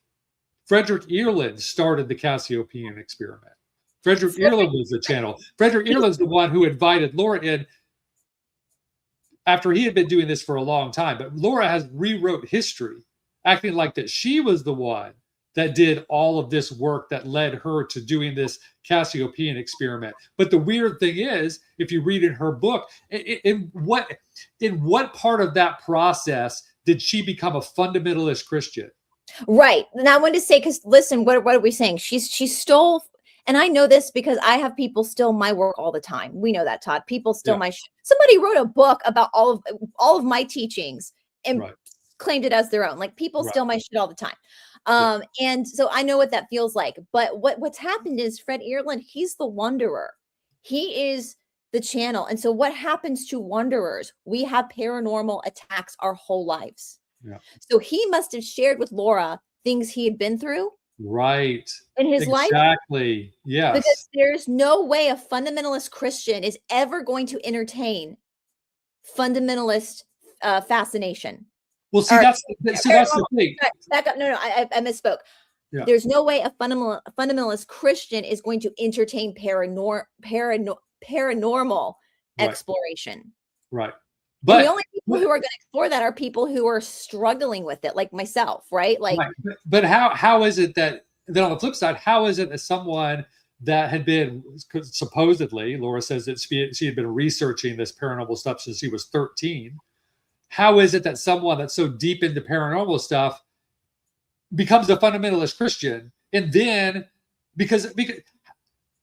Frederick Ireland started the Cassiopean experiment. Frederick Ireland was the channel. Frederick Ireland's the one who invited Laura in after he had been doing this for a long time. But Laura has rewrote history, acting like that she was the one that did all of this work that led her to doing this Cassiopean experiment. But the weird thing is, if you read in her book, in what part of that process did she become a fundamentalist Christian? Right. And I wanted to say, because listen, what are we saying? She stole, And I know this because I have people steal my work all the time. We know that, Todd. People steal my somebody wrote a book about all of my teachings and claimed it as their own. Like people steal my shit all the time. And so I know what that feels like. But what's happened is Fred Earland, he's the wanderer. He is the channel. And so what happens to wanderers? We have paranormal attacks our whole lives. Yeah. So he must have shared with Laura things he had been through. Right. In his life. Exactly. Yes. Because there's no way a fundamentalist Christian is ever going to entertain fundamentalist fascination. Well, see, that's the thing. Back up. No, I misspoke. Yeah. There's no way a fundamentalist Christian is going to entertain paranormal exploration. Right. But the only people who are going to explore that are people who are struggling with it, like myself, right? Like, but how is it that then on the flip side, how is it that someone that had been supposedly, Laura says that she had been researching this paranormal stuff since she was 13. How is it that someone that's so deep into paranormal stuff becomes a fundamentalist Christian? And then because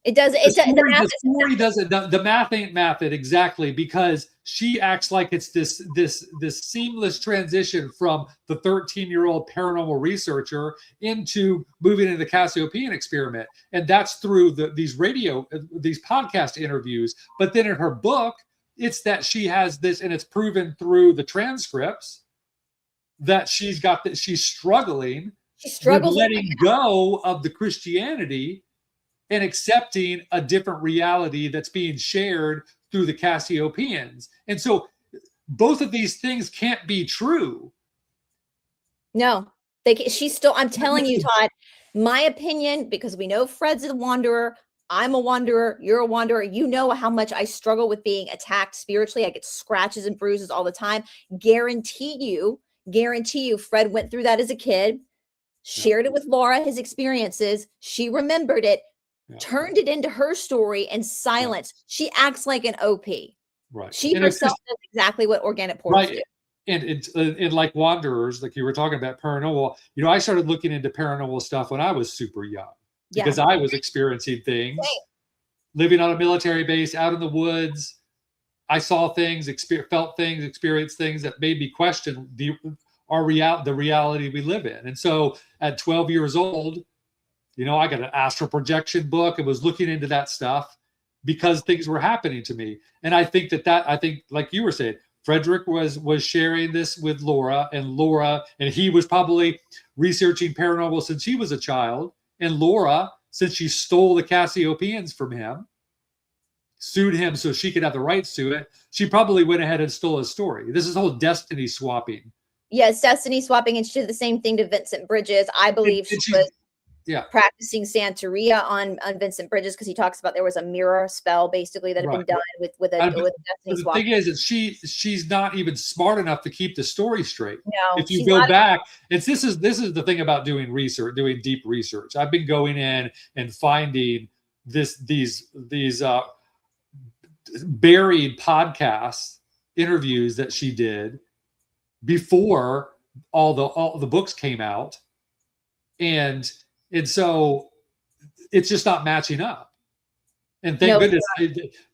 it does. The math ain't math it exactly, because she acts like it's this seamless transition from the 13-year-old paranormal researcher into moving into the Cassiopean experiment, and that's through these podcast interviews. But then in her book, it's that she has this, and it's proven through the transcripts that she's got that she's struggling. She struggles with letting go of the Christianity and accepting a different reality that's being shared through the Cassiopeans. And so both of these things can't be true. No, she's still, I'm telling you, Todd, my opinion, because we know Fred's a wanderer, I'm a wanderer, you're a wanderer. You know how much I struggle with being attacked spiritually. I get scratches and bruises all the time. Guarantee you, Fred went through that as a kid, shared it with Laura, his experiences. She remembered it. Turned it into her story and silence. She acts like an OP. Right. She herself does exactly what organic portals do. And it's like wanderers, like you were talking about paranormal. I started looking into paranormal stuff when I was super young because I was experiencing things, living on a military base, out in the woods. I saw things, felt things, experienced things that made me question the reality we live in. And so at 12 years old, I got an astral projection book and was looking into that stuff because things were happening to me. And I think like you were saying, Frederick was sharing this with Laura, and he was probably researching paranormal since he was a child. And Laura, since she stole the Cassiopeans from him, sued him so she could have the rights to it, she probably went ahead and stole his story. This is whole destiny swapping. Yes, destiny swapping. And she did the same thing to Vincent Bridges. I believe she was practicing Santeria on Vincent Bridges, because he talks about there was a mirror spell basically that had been done with destiny swap. The thing is that she's not even smart enough to keep the story straight. No, if you go back, this is the thing about doing research, doing deep research. I've been going in and finding these buried podcast interviews that she did before all the books came out, and so it's just not matching up. And thank goodness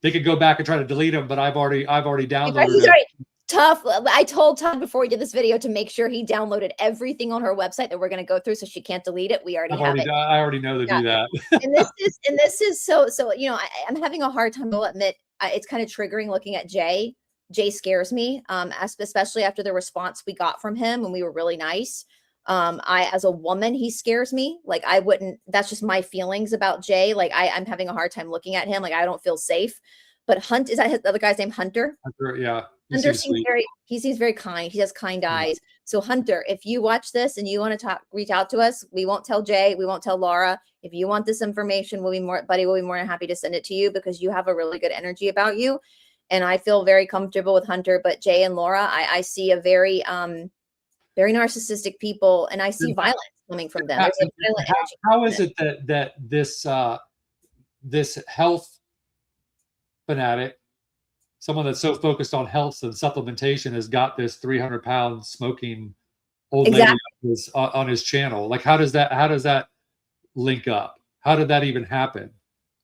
they could go back and try to delete them, but I've already downloaded it. Tough. I told Todd before we did this video to make sure he downloaded everything on her website that we're going to go through, so she can't delete it. We already have it. I already know to do that. and this is so I'm having a hard time. I'll admit it's kind of triggering looking at Jay. Jay scares me, especially after the response we got from him when we were really nice. As a woman, he scares me. Like that's just my feelings about Jay. Like I'm having a hard time looking at him. Like I don't feel safe. But is that the other guy's name? Hunter? Hunter, yeah. Hunter seems very kind. He has kind eyes. So Hunter, if you watch this and you want to reach out to us, we won't tell Jay, we won't tell Laura. If you want this information, we'll be more than happy to send it to you, because you have a really good energy about you. And I feel very comfortable with Hunter. But Jay and Laura, I see a very very narcissistic people, and I see violence coming from them. How is it that this health fanatic, someone that's so focused on health and supplementation, has got this 300-pound smoking old lady on his channel? Like, how does that link up? How did that even happen?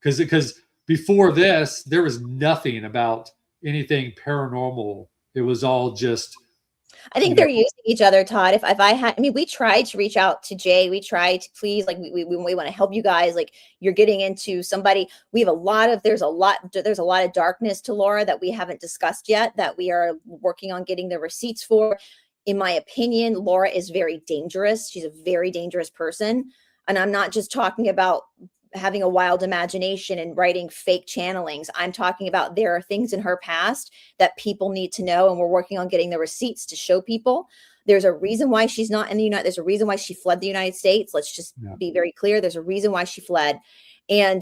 because before this, there was nothing about anything paranormal. It was all just. I think they're using each other, Todd. If I had, I mean, we tried to reach out to Jay. We tried to please, like, we want to help you guys. Like, you're getting into somebody. We have there's a lot of darkness to Laura that we haven't discussed yet, that we are working on getting the receipts for. In my opinion, Laura is very dangerous. She's a very dangerous person. And I'm not just talking about having a wild imagination and writing fake channelings. I'm talking about there are things in her past that people need to know, and we're working on getting the receipts to show people. There's a reason why she's not in the United. There's a reason why she fled the United States. Let's just be very clear. There's a reason why she fled, and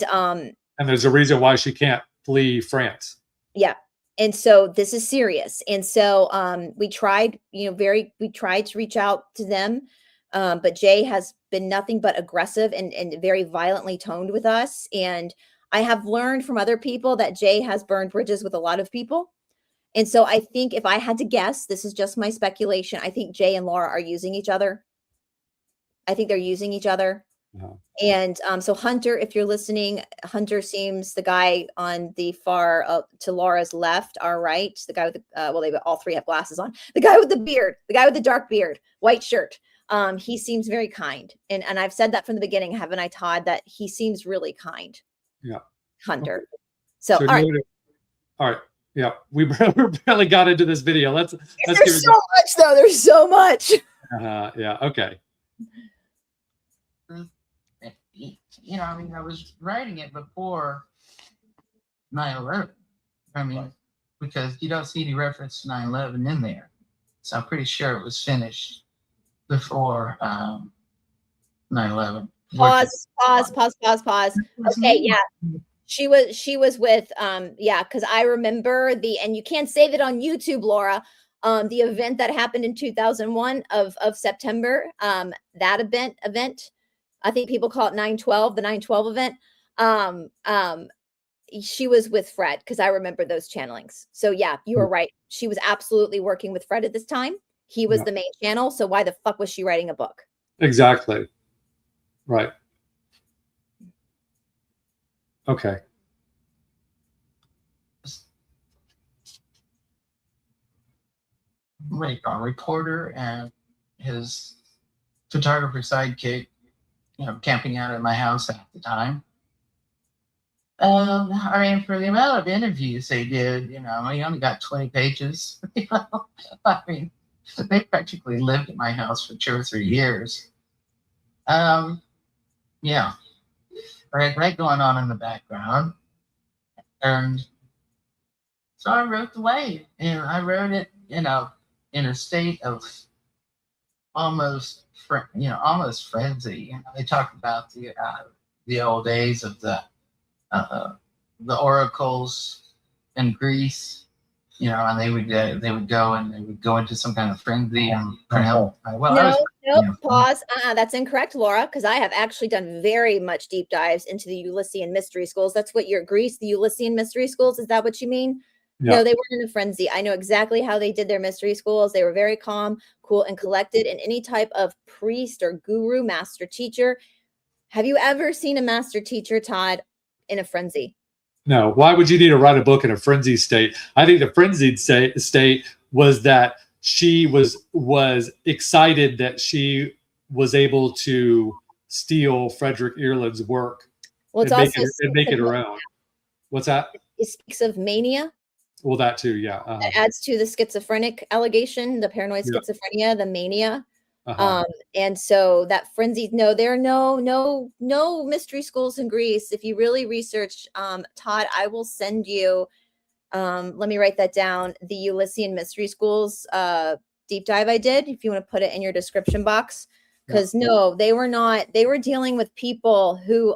there's a reason why she can't flee France. Yeah. And so this is serious. And so we tried, we tried to reach out to them. But Jay has been nothing but aggressive and very violently toned with us. And I have learned from other people that Jay has burned bridges with a lot of people. And so I think if I had to guess, this is just my speculation, I think Jay and Laura are using each other. I think they're using each other. No. And so Hunter, if you're listening, Hunter seems the guy on the far to Laura's left, our right, the guy with the, they all three have glasses on. The guy with the beard, the guy with the dark beard, white shirt. He seems very kind. And I've said that from the beginning, haven't I, Todd, that he seems really kind. Yeah. Hunter. So all right. Yeah. We barely got into this video. Let's there's so much though. There's so much. Yeah. Okay. I mean, I was writing it before 9/11. I mean, because you don't see any reference to 9/11 in there. So I'm pretty sure it was finished before 9/11. Pause. Okay, yeah. She was with because I remember and you can't say that on YouTube, Laura. The event that happened in 2001 of September, that event, I think people call it 9/12, the 9/12 event. She was with Fred, because I remember those channelings. So yeah, you were right. She was absolutely working with Fred at this time. He was the main channel. So why the fuck was she writing a book? Exactly. Right. Okay. Right, a reporter and his photographer sidekick, camping out at my house at the time. I mean, for the amount of interviews they did, he only got 20 pages. I mean, they practically lived at my house for 2 or 3 years. Yeah, right going on in the background. And so I wrote the way, and I wrote it, in a state of almost frenzy. They talk about the old days of the oracles in Greece. And they would go and they would go into some kind of frenzy and no, pause. That's incorrect, Laura, because I have actually done very much deep dives into the Ulyssean mystery schools. That's what your Greece, the Ulyssean mystery schools. Is that what you mean? Yeah. No, they weren't in a frenzy. I know exactly how they did their mystery schools. They were very calm, cool, and collected. And any type of priest or guru, master teacher. Have you ever seen a master teacher, Todd, in a frenzy? No. Why would you need to write a book in a frenzied state? I think the frenzied state was that she was excited that she was able to steal Frederick Ireland's work and make it her own. What's that? It speaks of mania. Well, that too, yeah. It adds to the schizophrenic allegation, the paranoid schizophrenia, the mania. And so that frenzy, there are no mystery schools in Greece. If you really research, Todd, I will send you, let me write that down, the Ulyssean mystery schools deep dive I did, if you want to put it in your description box. Because they were not, they were dealing with people who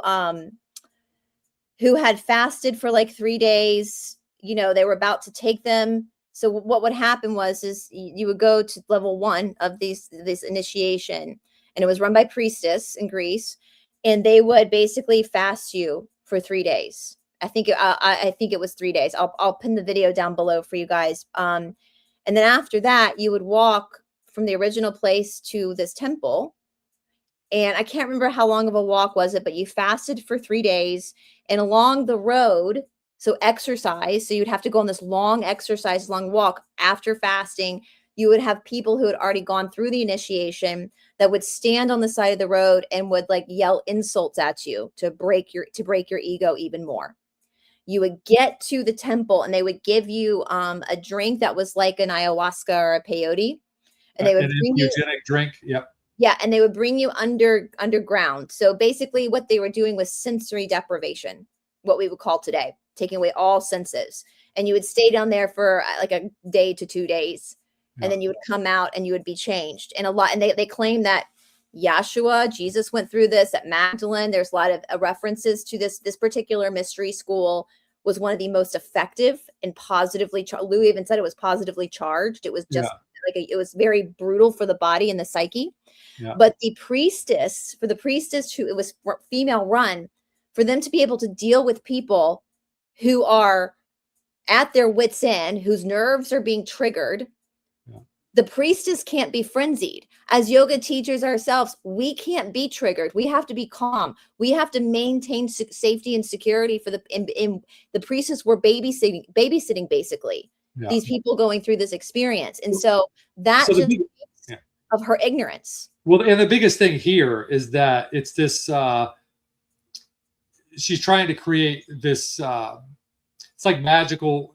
had fasted for like 3 days. They were about to take them. So what would happen is you would go to level 1 of this initiation, and it was run by priestess in Greece, and they would basically fast you for 3 days. I think it was 3 days. I'll pin the video down below for you guys. And then after that, you would walk from the original place to this temple. And I can't remember how long of a walk was it, but you fasted for 3 days. And along the road, so exercise, so you'd have to go on this long exercise, long walk after fasting. You would have people who had already gone through the initiation that would stand on the side of the road and would like yell insults at you to break your ego even more. You would get to the temple and they would give you a drink that was like an ayahuasca or a peyote, and they would bring you drink. Yep. Yeah, and they would bring you underground. So basically what they were doing was sensory deprivation, what we would call today, taking away all senses. And you would stay down there for like a day to 2 days. And then you would come out and you would be changed. And they claim that Yeshua, Jesus went through this at Magdalene. There's a lot of references to this particular mystery school was one of the most effective and positively, Lou even said it was positively charged. It was just it was very brutal for the body and the psyche. Yeah. But the priestess, who it was female run, for them to be able to deal with people who are at their wits' end, whose nerves are being triggered, the priestess can't be frenzied. As yoga teachers ourselves, we can't be triggered. We have to be calm. We have to maintain safety and security for the priestess were babysitting basically these people going through this experience. And so that of her ignorance. Well, and the biggest thing here is that it's this, she's trying to create this, it's like magical,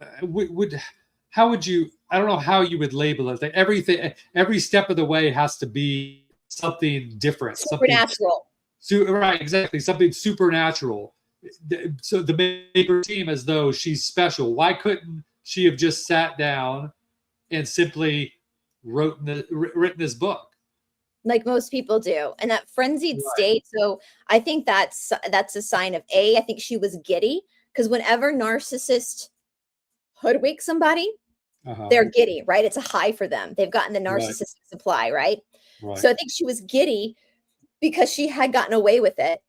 how would you, I don't know how you would label it. Like every step of the way has to be something different. Supernatural. Right, exactly. Something supernatural. So the make her seem as though she's special. Why couldn't she have just sat down and simply written this book? Like most people do, and that frenzied state. So I think that's a sign of I think she was giddy, because whenever narcissists hoodwink somebody, they're giddy, right? It's a high for them. They've gotten the narcissistic supply, right? So I think she was giddy because she had gotten away with it.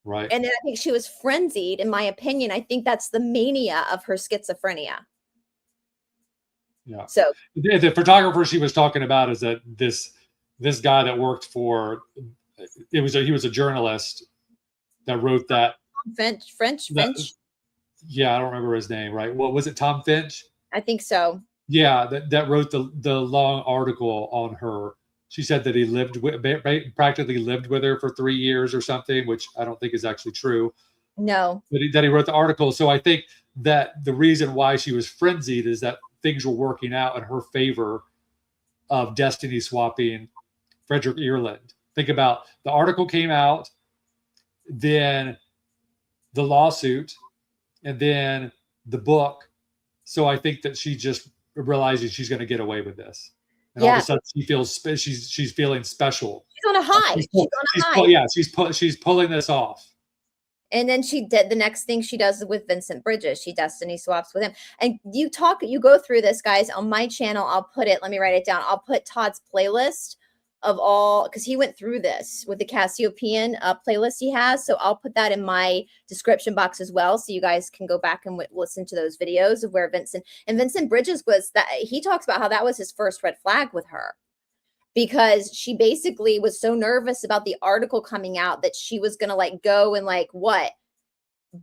Right. And then I think she was frenzied, in my opinion. I think that's the mania of her schizophrenia. Yeah. So the photographer she was talking about is that this guy that worked for, he was a journalist that wrote that. French. Yeah, I don't remember his name. Right. What was it? Tom Finch? I think so. Yeah, that wrote the long article on her. She said that he practically lived with her for 3 years or something, which I don't think is actually true. No. But that he wrote the article. So I think that the reason why she was frenzied is that things were working out in her favor of destiny swapping Frederick Ireland. Think about the article came out, then the lawsuit, and then the book. So I think that she just realizes she's going to get away with this. And all of a sudden she feels she's feeling special. She's on a high. She's pulling this off. And then she did the next thing she does with Vincent Bridges. She destiny swaps with him. And you go through this, guys, on my channel. I'll put it, let me write it down. I'll put Todd's playlist of all, because he went through this with the Cassiopean playlist he has. So I'll put that in my description box as well. So you guys can go back and listen to those videos of where Vincent Bridges was, that he talks about how that was his first red flag with her. Because she basically was so nervous about the article coming out that she was going to go and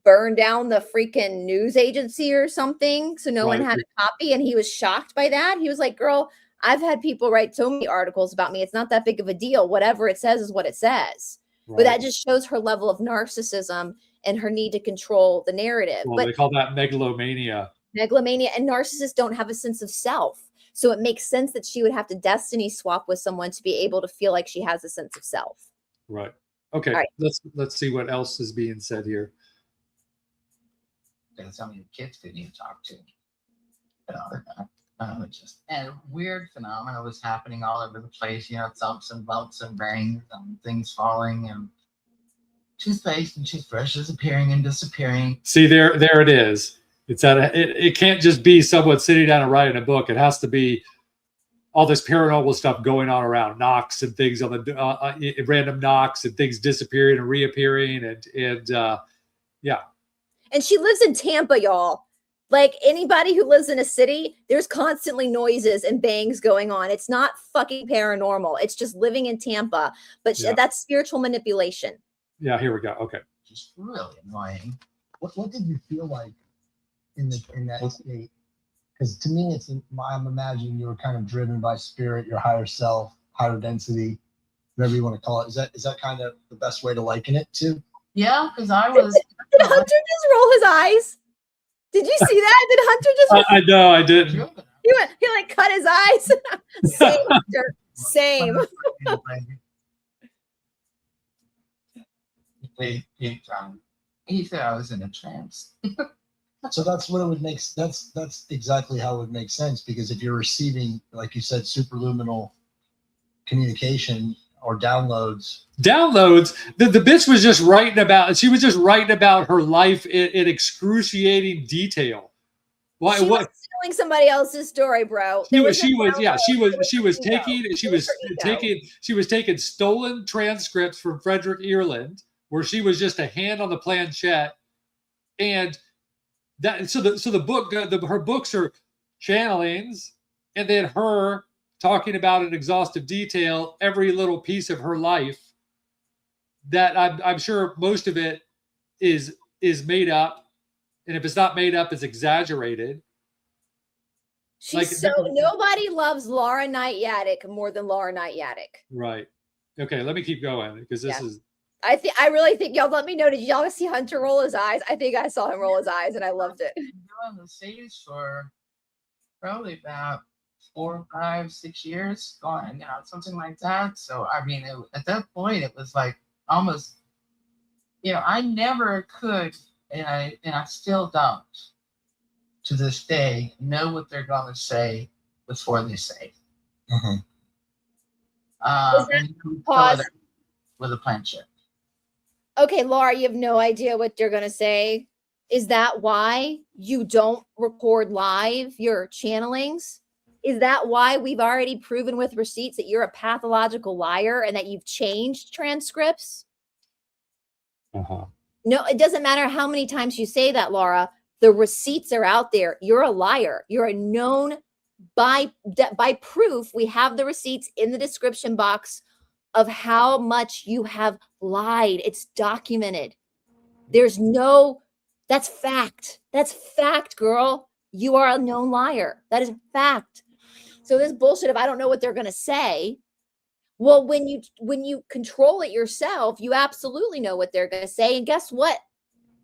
burn down the freaking news agency or something. So no one had a copy. And he was shocked by that. He was like, girl, I've had people write so many articles about me. It's not that big of a deal. Whatever it says is what it says. Right. But that just shows her level of narcissism and her need to control the narrative. Well, they call that megalomania. Megalomania. And narcissists don't have a sense of self. So it makes sense that she would have to destiny swap with someone to be able to feel like she has a sense of self. Right. Okay. Right. Let's see what else is being said here. There's so many kids couldn't even talk to. And weird phenomena was happening all over the place. Thumps and bumps and bangs and things falling and toothpaste and toothbrushes appearing and disappearing. See, there it is. It's that it can't just be someone sitting down and writing a book. It has to be all this paranormal stuff going on around, knocks and things on the random knocks and things disappearing and reappearing and yeah. And she lives in Tampa, y'all. Like anybody who lives in a city, there's constantly noises and bangs going on. It's not fucking paranormal. It's just living in Tampa. But that's spiritual manipulation. Yeah, here we go. Okay. Just really annoying. What did you feel like in that state? Because to me, I'm imagining you were kind of driven by spirit, your higher self, higher density, whatever you want to call it. Is that kind of the best way to liken it to? Yeah, because I was. Did Hunter just roll his eyes? Did you see that? Did Hunter just? I know I didn't. He like cut his eyes. Same, Hunter. Same. He said I was in a trance. So that's what it would make. That's exactly how it would make sense, because if you're receiving, like you said, superluminal communication or downloads. The bitch was just writing about. She was just writing about her life in excruciating detail. Why? She What? was telling somebody else's story, bro. She was taking stolen transcripts from Frederick Ireland, where she was just a hand on the planchette, and that. So the book, her books are channelings, and then her talking about in exhaustive detail every little piece of her life. That I'm sure most of it is made up, and if it's not made up, it's exaggerated. Nobody loves Laura Knight Jadczyk more than Laura Knight Jadczyk. Right. Okay, let me keep going, because this is. I really think y'all let me know. Did y'all see Hunter roll his eyes? I think I saw him roll his eyes, and I loved it. I've been doing the stage for probably about 4, 5, 6 years, going, something like that. So I mean, at that point, it was like almost, I never could, and I still don't, to this day, know what they're going to say before they say. Mm-hmm. And pause with a planchette. Okay, Laura, you have no idea what they're going to say. Is that why you don't record live your channelings? Is that why we've already proven with receipts that you're a pathological liar and that you've changed transcripts? Uh-huh. No, it doesn't matter how many times you say that, Laura. The receipts are out there. You're a liar. You're a known by proof. We have the receipts in the description box of how much you have lied. It's documented. That's fact. That's fact, girl. You are a known liar. That is fact. So this bullshit of I don't know what they're going to say. Well, when you control it yourself, you absolutely know what they're going to say. And guess what,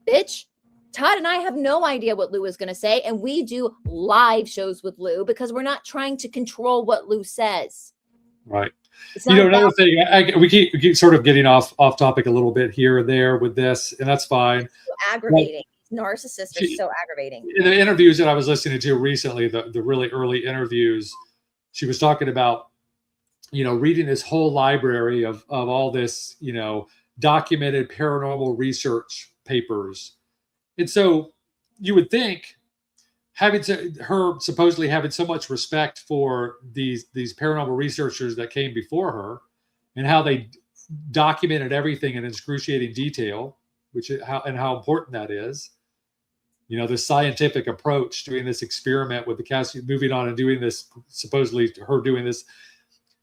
bitch? Todd and I have no idea what Lou is going to say. And we do live shows with Lou because we're not trying to control what Lou says. Right. Another thing, we keep sort of getting off topic a little bit here and there with this, and that's fine. It's so aggravating. Narcissist is so aggravating. In the interviews that I was listening to recently, the really early interviews, she was talking about, reading this whole library of all this, documented paranormal research papers. And so you would think, her supposedly having so much respect for these paranormal researchers that came before her and how they documented everything in excruciating detail, how important that is. The scientific approach, doing this experiment with the moving on and doing this, supposedly her doing this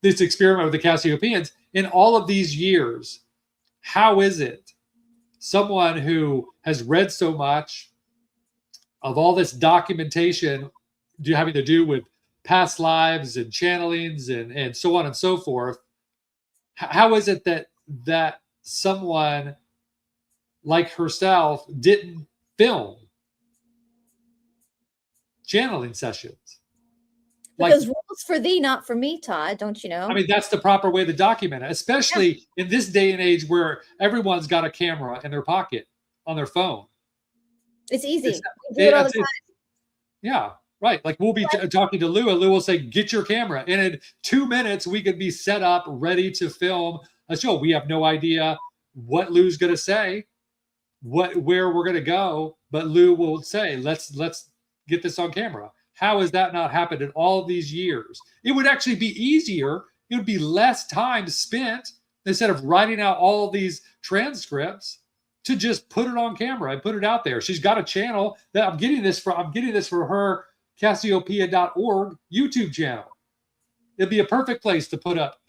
experiment with the Cassiopeians in all of these years. How is it someone who has read so much of all this documentation having to do with past lives and channelings and so on and so forth, how is it that someone like herself didn't film channeling sessions? Because rules for thee, not for me, Todd. Don't you know? I mean, that's the proper way to document it, especially in this day and age where everyone's got a camera in their pocket on their phone. It's easy. We do it all the time. Yeah, right. Like we'll be talking to Lou, and Lou will say, "Get your camera." And in 2 minutes, we could be set up, ready to film a show. We have no idea what Lou's going to say, where we're going to go, but Lou will say, "Let's get this on camera." How has that not happened in all these years? It would actually be easier. It would be less time spent instead of writing out all these transcripts to just put it on camera and put it out there. She's got a channel that I'm getting this for her Cassiopeia.org YouTube channel. It'd be a perfect place to put up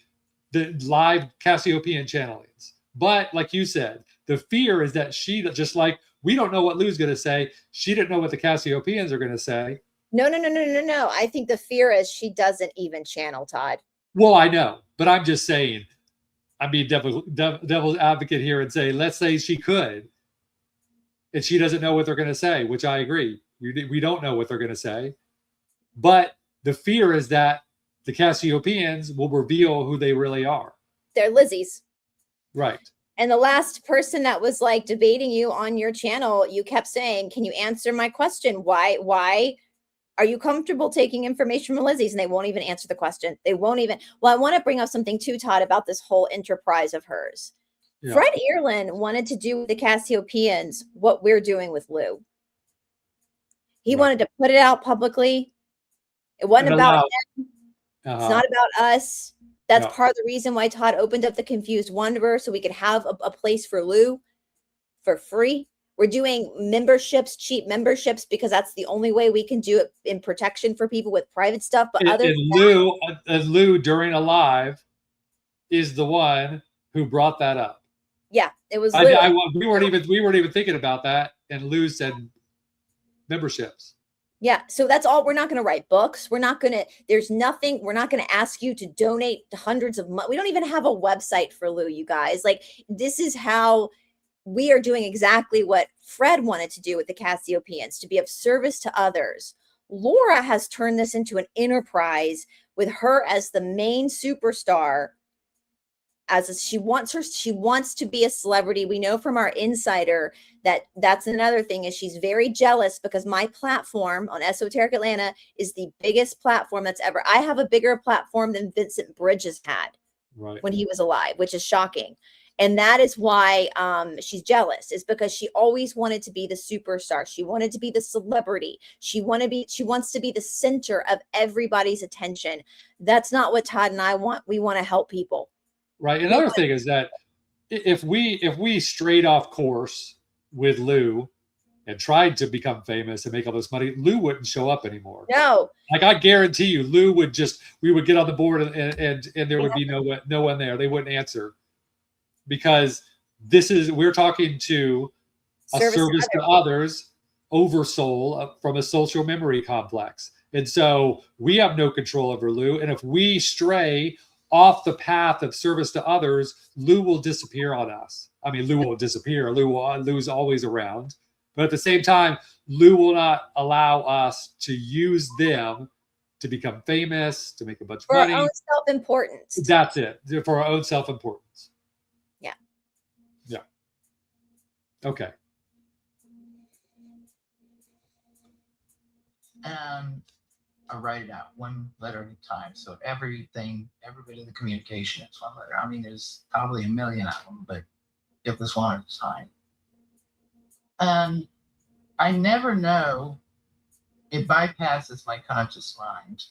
the live Cassiopeian channelings. But like you said, the fear is that she, just like We don't know what Lou's going to say. She didn't know what the Cassiopeians are going to say. No. I think the fear is she doesn't even channel, Todd. Well, I know, but I'm just saying, I'm being devil's advocate here and say, let's say she could, and she doesn't know what they're going to say, which I agree. We don't know what they're going to say. But the fear is that the Cassiopeians will reveal who they really are. They're Lizzie's. Right. And the last person that was like debating you on your channel, you kept saying, can you answer my question? Why are you comfortable taking information from Lizzie's? And they won't even answer the question. They won't even. Well, I want to bring up something too, Todd, about this whole enterprise of hers. Yeah. Fred Earlin wanted to do with the Cassiopeians what we're doing with Lou. He wanted to put it out publicly. It wasn't about him. It's not about us. That's part of the reason why Todd opened up the Confused Wanderer, so we could have a place for Lou for free. We're doing memberships, cheap memberships, because that's the only way we can do it in protection for people with private stuff. But Lou during a live is the one who brought that up. Yeah, it was Lou. We weren't even thinking about that, and Lou said memberships. Yeah, so that's all. We're not going to write books. We're not going to. There's nothing. We're not going to ask you to donate hundreds of money. We don't even have a website for Lou, you guys. Like, this is how we are doing exactly what Fred wanted to do with the Cassiopeians, to be of service to others. Laura has turned this into an enterprise with her as the main superstar. She wants to be a celebrity. We know from our insider that's another thing, is she's very jealous because my platform on Esoteric Atlanta is the biggest platform that's ever. I have a bigger platform than Vincent Bridges had when he was alive, which is shocking. And that is why she's jealous, is because she always wanted to be the superstar. She wanted to be the celebrity. She wants to be the center of everybody's attention. That's not what Todd and I want. We want to help people. Right. Another thing is that if we strayed off course with Lou and tried to become famous and make all this money, Lou wouldn't show up anymore. No. Like, I guarantee you, Lou would we would get on the board and there would be no one there. They wouldn't answer, because we're talking to a service to others oversoul from a social memory complex. And so we have no control over Lou. And if we stray off the path of service to others, Lou will disappear on us. I mean, Lou won't disappear. Lou's always around. But at the same time, Lou will not allow us to use them to become famous, to make a bunch of money. For our own self-importance. That's it. For our own self-importance. Yeah. Yeah. Okay. I write it out one letter at a time. So every bit of the communication is one letter. I mean, there's probably a million of them, but get this one at a time. I never know. It bypasses my conscious mind.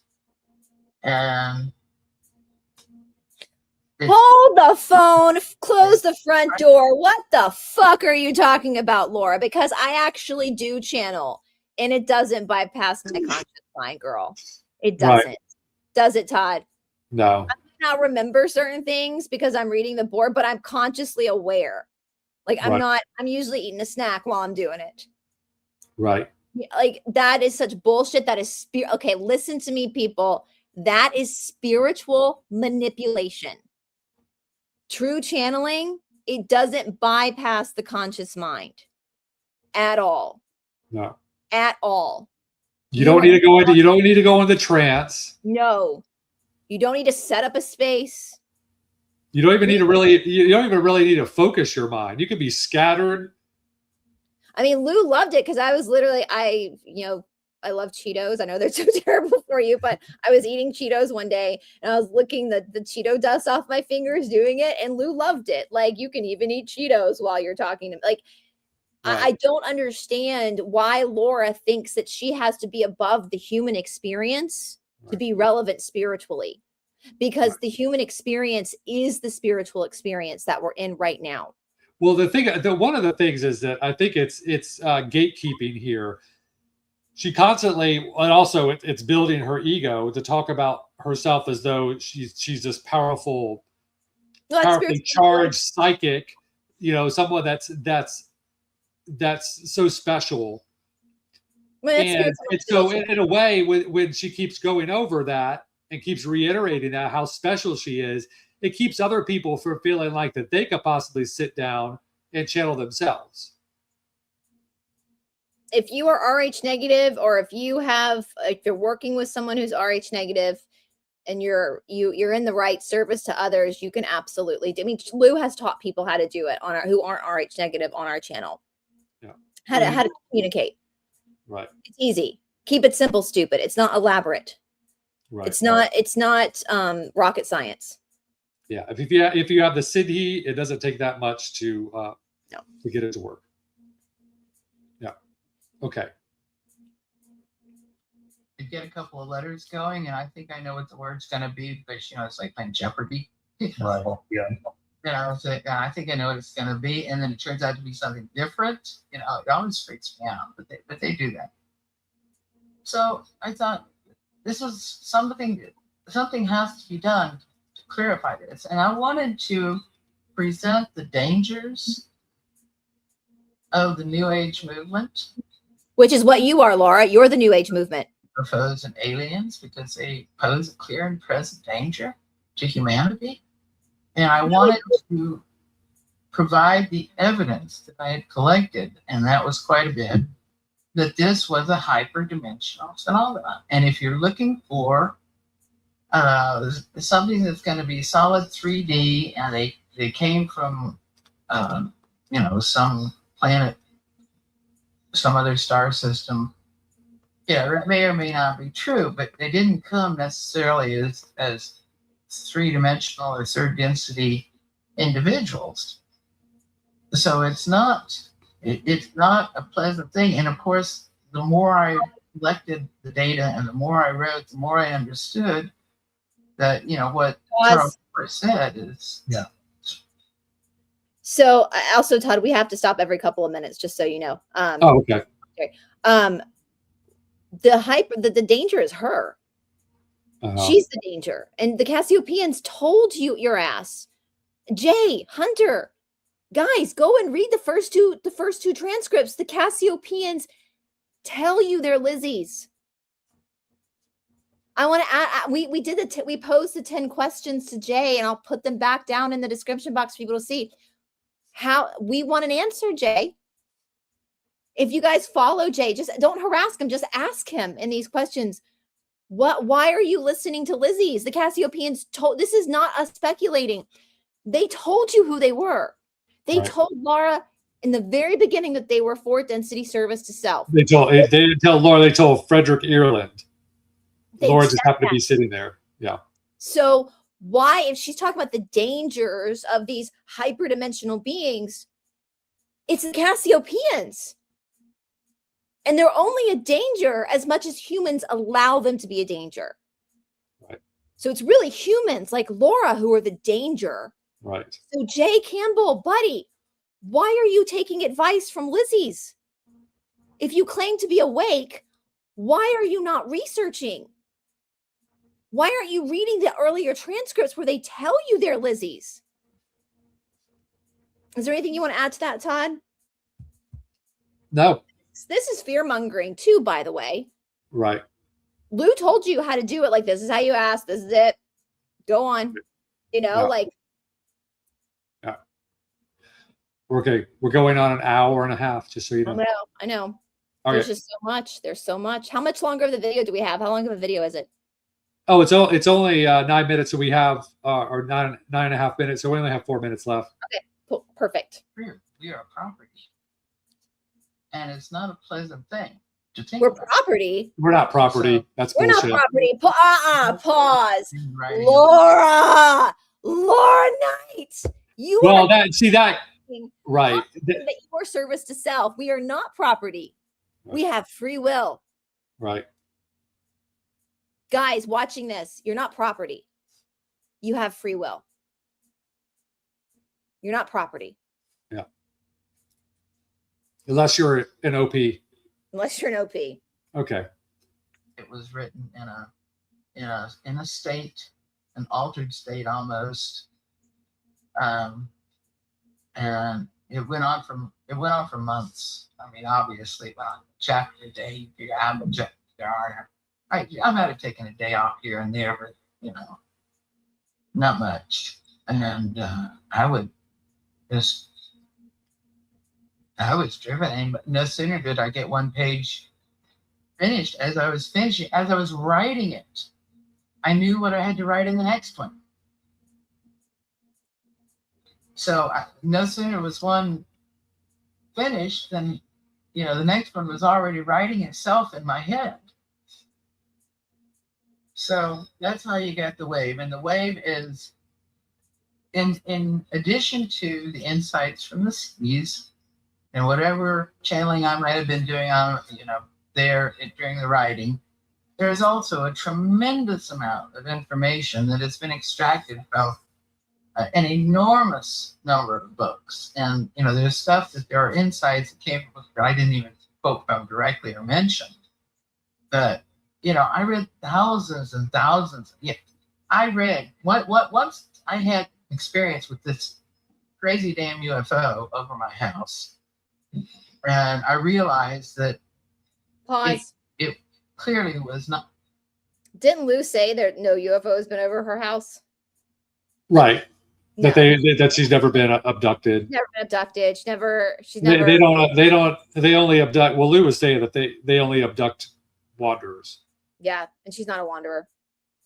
Hold the phone, close the front door. What the fuck are you talking about, Laura? Because I actually do channel, and it doesn't bypass my conscious mind, girl. It doesn't. Right. Does it, Todd? No. I may not remember certain things because I'm reading the board, but I'm consciously aware. Like, I'm usually eating a snack while I'm doing it. Right. Like, that is such bullshit. That is okay, listen to me, people. That is spiritual manipulation. True channeling, it doesn't bypass the conscious mind at all. No. At all. You don't need to go into trance. No. You don't need to set up a space. You don't even really need to focus your mind. You could be scattered. I mean, Lou loved it because I was literally, I love Cheetos. I know they're so terrible for you, but I was eating Cheetos one day and I was licking the Cheeto dust off my fingers doing it, and Lou loved it. Like, you can even eat Cheetos while you're talking to me. Like, right. I don't understand why Laura thinks that she has to be above the human experience to be relevant spiritually, because the human experience is the spiritual experience that we're in right now. Well, one of the things is that I think it's gatekeeping here. She constantly, and also it's building her ego to talk about herself as though she's this powerfully charged psychic, someone that's that's so special. Well, And so in a way, when she keeps going over that and keeps reiterating that how special she is, it keeps other people from feeling like that they could possibly sit down and channel themselves. If you are RH negative, or if you're working with someone who's RH negative, and you're in the right service to others, you can absolutely do. I mean, Lou has taught people how to do it who aren't RH negative on our channel. Yeah. How to communicate. Right. It's easy. Keep it simple, stupid. It's not elaborate. Right. It's not rocket science. Yeah. If you have the Siddhi, it doesn't take that much to get it to work. Yeah. Okay. To get a couple of letters going, and I think I know what the word's going to be, because it's like playing Jeopardy. Right. Yeah. I think I know what it's going to be, and then it turns out to be something different. It always freaks me out, but they do that. So I thought this was something has to be done to clarify this, and I wanted to present the dangers of the New Age movement, which is what you are, Laura. You're the New Age movement. UFOs and aliens, because they pose a clear and present danger to humanity. And I wanted to provide the evidence that I had collected, and that was quite a bit, that this was a hyperdimensional phenomenon. And if you're looking for something that's going to be solid 3D, and they came from some planet, some other star system, it may or may not be true, but they didn't come necessarily as three-dimensional or third density individuals. So it's not a pleasant thing. And of course, the more I collected the data and the more I wrote, the more I understood that what Charles said is So also, Todd, we have to stop every couple of minutes, just so you know. Okay. The danger is her. She's the danger. And the Cassiopeians told you your ass. Jay, Hunter, guys, go and read the first two transcripts. The Cassiopeians tell you they're Lizzies. I want to add, we posed the 10 questions to Jay, and I'll put them back down in the description box for people to see. How we want an answer, Jay. If you guys follow Jay, just don't harass him. Just ask him in these questions. Why are you listening to Lizzie's? The Cassiopeians told, this is not us speculating. They told you who they were. They told Laura in the very beginning that they were fourth density service to self. They didn't tell Laura, they told Frederick Ireland. Laura just happened to be sitting there. Yeah. So why, if she's talking about the dangers of these hyperdimensional beings, it's the Cassiopeians. And they're only a danger as much as humans allow them to be a danger. Right. So it's really humans like Laura who are the danger. Right. So Jay Campbell, buddy, why are you taking advice from Lizzie's? If you claim to be awake, why are you not researching? Why aren't you reading the earlier transcripts where they tell you they're Lizzie's? Is there anything you want to add to that, Todd? No. This is fear-mongering too, by the way. Right. Lou told you how to do it. Like, this is how you ask. This is it. Go on. Like. Yeah. Okay. We're going on an hour and a half, just so you know. I know. Okay. There's just so much. There's so much. How much longer of the video do we have? How long of a video is it? Oh, it's only 9 minutes. So we have, or nine and a half minutes. So we only have 4 minutes left. Okay. Cool. Perfect. We are a property. And it's not a pleasant thing to think We're about. property. We're not property. That's We're bullshit. not property. Pause. Laura Knight. You well, are right. That your service to self. We are not property. Right. We have free will. Right. Guys watching this, you're not property. You have free will. You're not property. Yeah. Unless you're an OP. Unless you're an OP. Okay. It was written in a state, an altered state almost. And it went on for months. I mean, obviously, it went on chapter a day. You figure out how many chapters there are. I might have taken a day off here and there, but not much. And I was driven, and no sooner did I get one page finished. As I was writing it, I knew what I had to write in the next one. So no sooner was one finished than, the next one was already writing itself in my head. So that's how you get the wave. And the wave is, in addition to the insights from the seas and whatever channeling I might have been doing on, there during the writing, there is also a tremendous amount of information that has been extracted from an enormous number of books. And, there's stuff that there are insights that came from books that I didn't even quote from directly or mention. But, I read thousands and thousands. Yeah, I read once I had experience with this crazy damn UFO over my house. And I realized that Pause. It clearly was not. Didn't Lou say that no UFO has been over her house? Right. No. That she's never been abducted. Never been abducted. She's never. They only abduct. Well, Lou was saying that they only abduct wanderers. Yeah, and she's not a wanderer.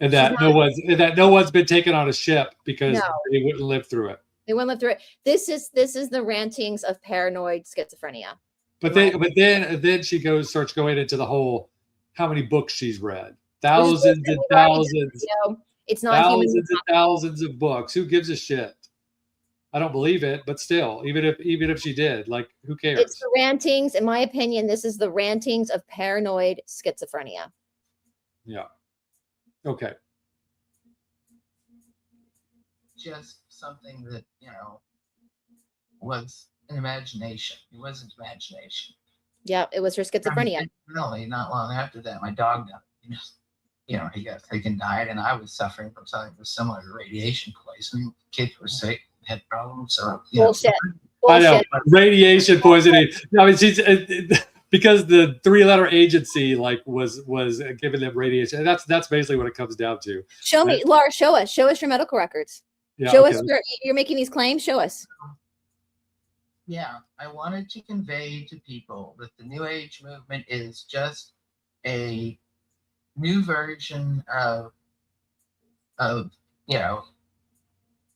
And that no one's been taken on a ship because they wouldn't live through it. They wouldn't live through it. This is the rantings of paranoid schizophrenia. But then she starts going into the whole how many books she's read. Thousands and thousands. It's not thousands and thousands of books. Who gives a shit? I don't believe it, but still, even if she did, like, who cares? It's the rantings, in my opinion. This is the rantings of paranoid schizophrenia. Yeah. Okay. Just something that was an imagination. It wasn't imagination. Yeah, it was her schizophrenia. Really, not long after that, my dog died. He got sick and died, and I was suffering from something that was similar to radiation poisoning. Kids were sick, had problems. So bullshit. I know, radiation poisoning. I mean, she's because the 3-letter agency was giving them radiation. And that's basically what it comes down to. Show me, Laura. Show us your medical records. Yeah, show us you're making these claims. Show us. Yeah, I wanted to convey to people that the New Age movement is just a new version of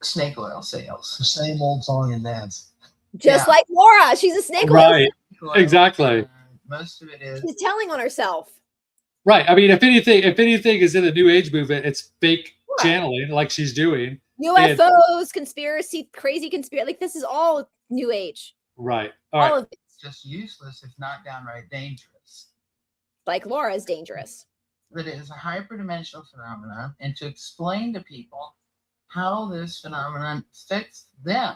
snake oil sales. The same old song and dance. Just like Laura, she's a snake oil. Right. Exactly. Most of it is. She's telling on herself. Right. I mean, if anything is in the New Age movement, it's fake channeling, like she's doing. UFOs, conspiracy, crazy conspiracy. Like, this is all New Age. Right. All of it's just useless, if not downright dangerous. Like Laura is dangerous. That it is a hyperdimensional phenomenon, and to explain to people how this phenomenon affects them.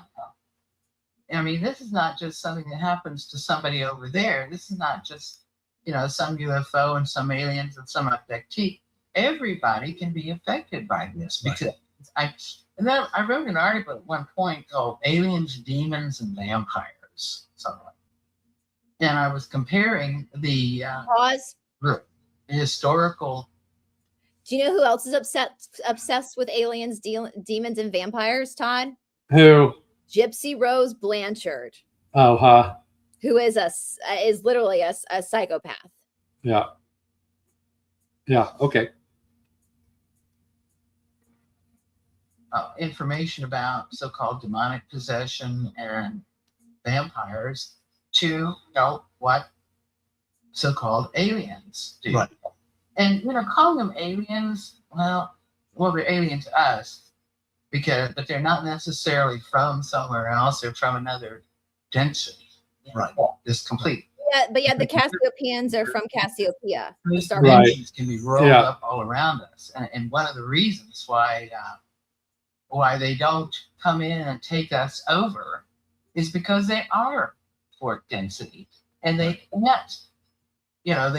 I mean, this is not just something that happens to somebody over there. This is not just, some UFO and some aliens and some abductee. Everybody can be affected by this. Because then I wrote an article at one point called Aliens, Demons, and Vampires. And I was comparing the historical. Do you know who else is obsessed with aliens, demons, and vampires, Todd? Who? Gypsy Rose Blanchard. Oh, huh. Who is literally a psychopath. Yeah. Yeah. Okay. Information about so-called demonic possession and vampires to know what so-called aliens do. Right. And calling them aliens, well, they're alien to us but they're not necessarily from somewhere else. They're from another density. Right. Just complete. Yeah, but the Cassiopeians are from Cassiopeia. Those dimensions can be rolled up all around us, and one of the reasons why they don't come in and take us over is because they are fourth density, and they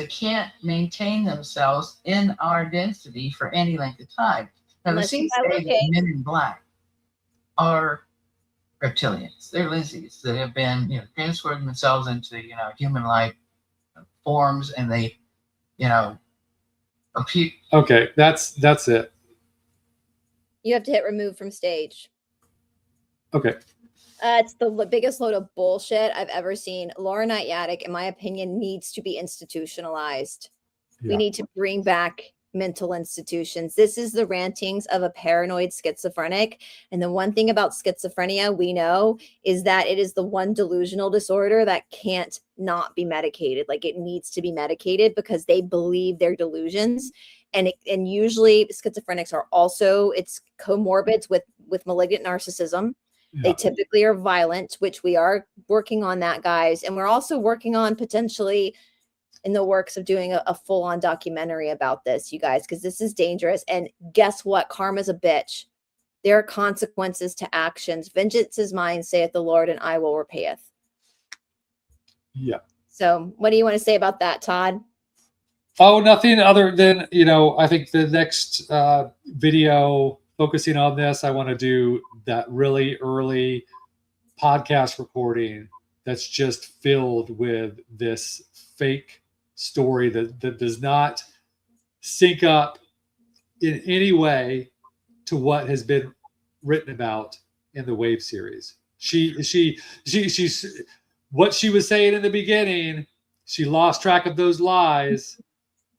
can't maintain themselves in our density for any length of time. Now, the men in black are reptilians. They're Lizzies that have been, transformed themselves into, human-like forms, and they, appear. Okay, that's it. You have to hit remove from stage. Okay. It's the biggest load of bullshit I've ever seen. Laura Knight Jadczyk, in my opinion, needs to be institutionalized. Yeah. We need to bring back mental institutions. This is the rantings of a paranoid schizophrenic. And the one thing about schizophrenia we know is that it is the one delusional disorder that can't not be medicated. Like, it needs to be medicated because they believe their delusions. And usually schizophrenics are also, it's comorbids with malignant narcissism. Yeah. They typically are violent, which we are working on that, guys. And we're also working on potentially in the works of doing a full-on documentary about this, you guys, because this is dangerous. And guess what? Karma's a bitch. There are consequences to actions. Vengeance is mine, saith the Lord, and I will repayeth. Yeah. So what do you want to say about that, Todd? Oh, nothing other than, I think the next video focusing on this, I want to do that really early podcast recording that's just filled with this fake story that does not sync up in any way to what has been written about in the Wave series. She's what she was saying in the beginning, she lost track of those lies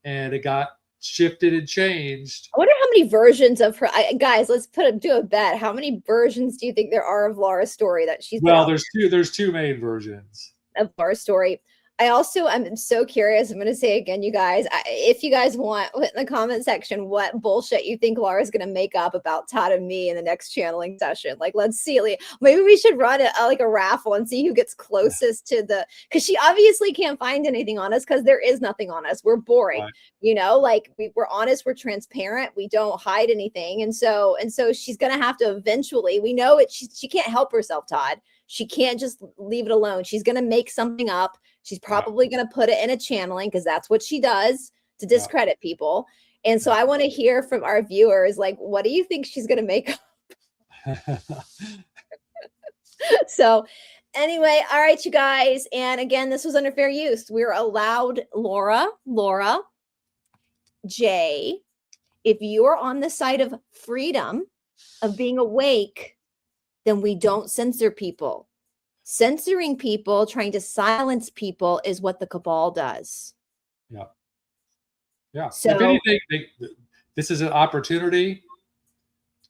and it got shifted and changed. I wonder how many versions of her, guys, let's do a bet. How many versions do you think there are of Laura's story that she's Well, there's two main versions of Laura's story. I'm so curious. I'm going to say again, you guys, if you guys want, put in the comment section what bullshit you think Laura's going to make up about Todd and me in the next channeling session. Like, let's see. Maybe we should run a raffle and see who gets closest to because she obviously can't find anything on us because there is nothing on us. We're boring, right. We're honest, we're transparent, we don't hide anything. And so she's going to have to eventually, we know it. She can't help herself, Todd. She can't just leave it alone. She's going to make something up. She's probably going to put it in a channeling because that's what she does to discredit people. And so I want to hear from our viewers, what do you think she's going to make up? So anyway, all right, you guys. And again, this was under fair use. We're allowed Laura, Jay, if you're on the side of freedom, of being awake, then we don't censor people. Censoring people, trying to silence people is what the cabal does. Yeah. Yeah. So, if anything, this is an opportunity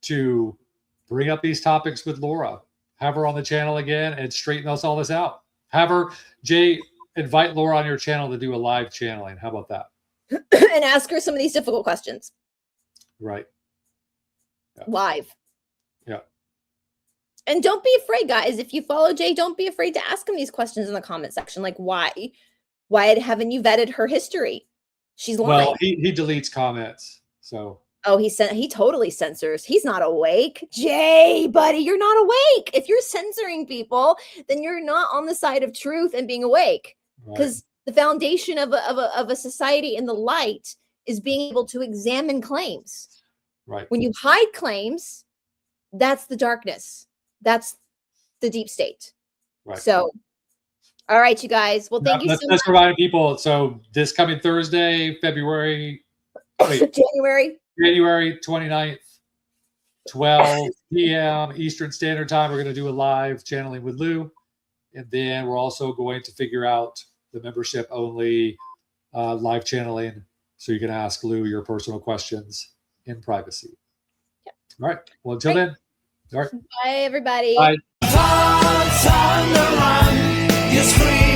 to bring up these topics with Laura. Have her on the channel again and straighten all this out. Have her, Jay, invite Laura on your channel to do a live channeling. How about that? And ask her some of these difficult questions. Right. Yeah. Live. Yeah. And don't be afraid, guys. If you follow Jay, don't be afraid to ask him these questions in the comment section. Like, why haven't you vetted her history? She's lying. Well, he deletes comments. So. Oh, he totally censors. He's not awake. Jay, buddy, you're not awake. If you're censoring people, then you're not on the side of truth and being awake. Because the foundation of a society in the light is being able to examine claims. Right. When you hide claims, that's the darkness. That's the deep state. Right. So, all right, you guys. Well, thank you so much. Let's remind people. So this coming Thursday, January 29th, 12 p.m. Eastern Standard Time, we're going to do a live channeling with Lou. And then we're also going to figure out the membership only live channeling. So you can ask Lou your personal questions in privacy. Yep. All right. Well, until then. All right. Bye, everybody. Bye. Todd's on the run. You're screaming.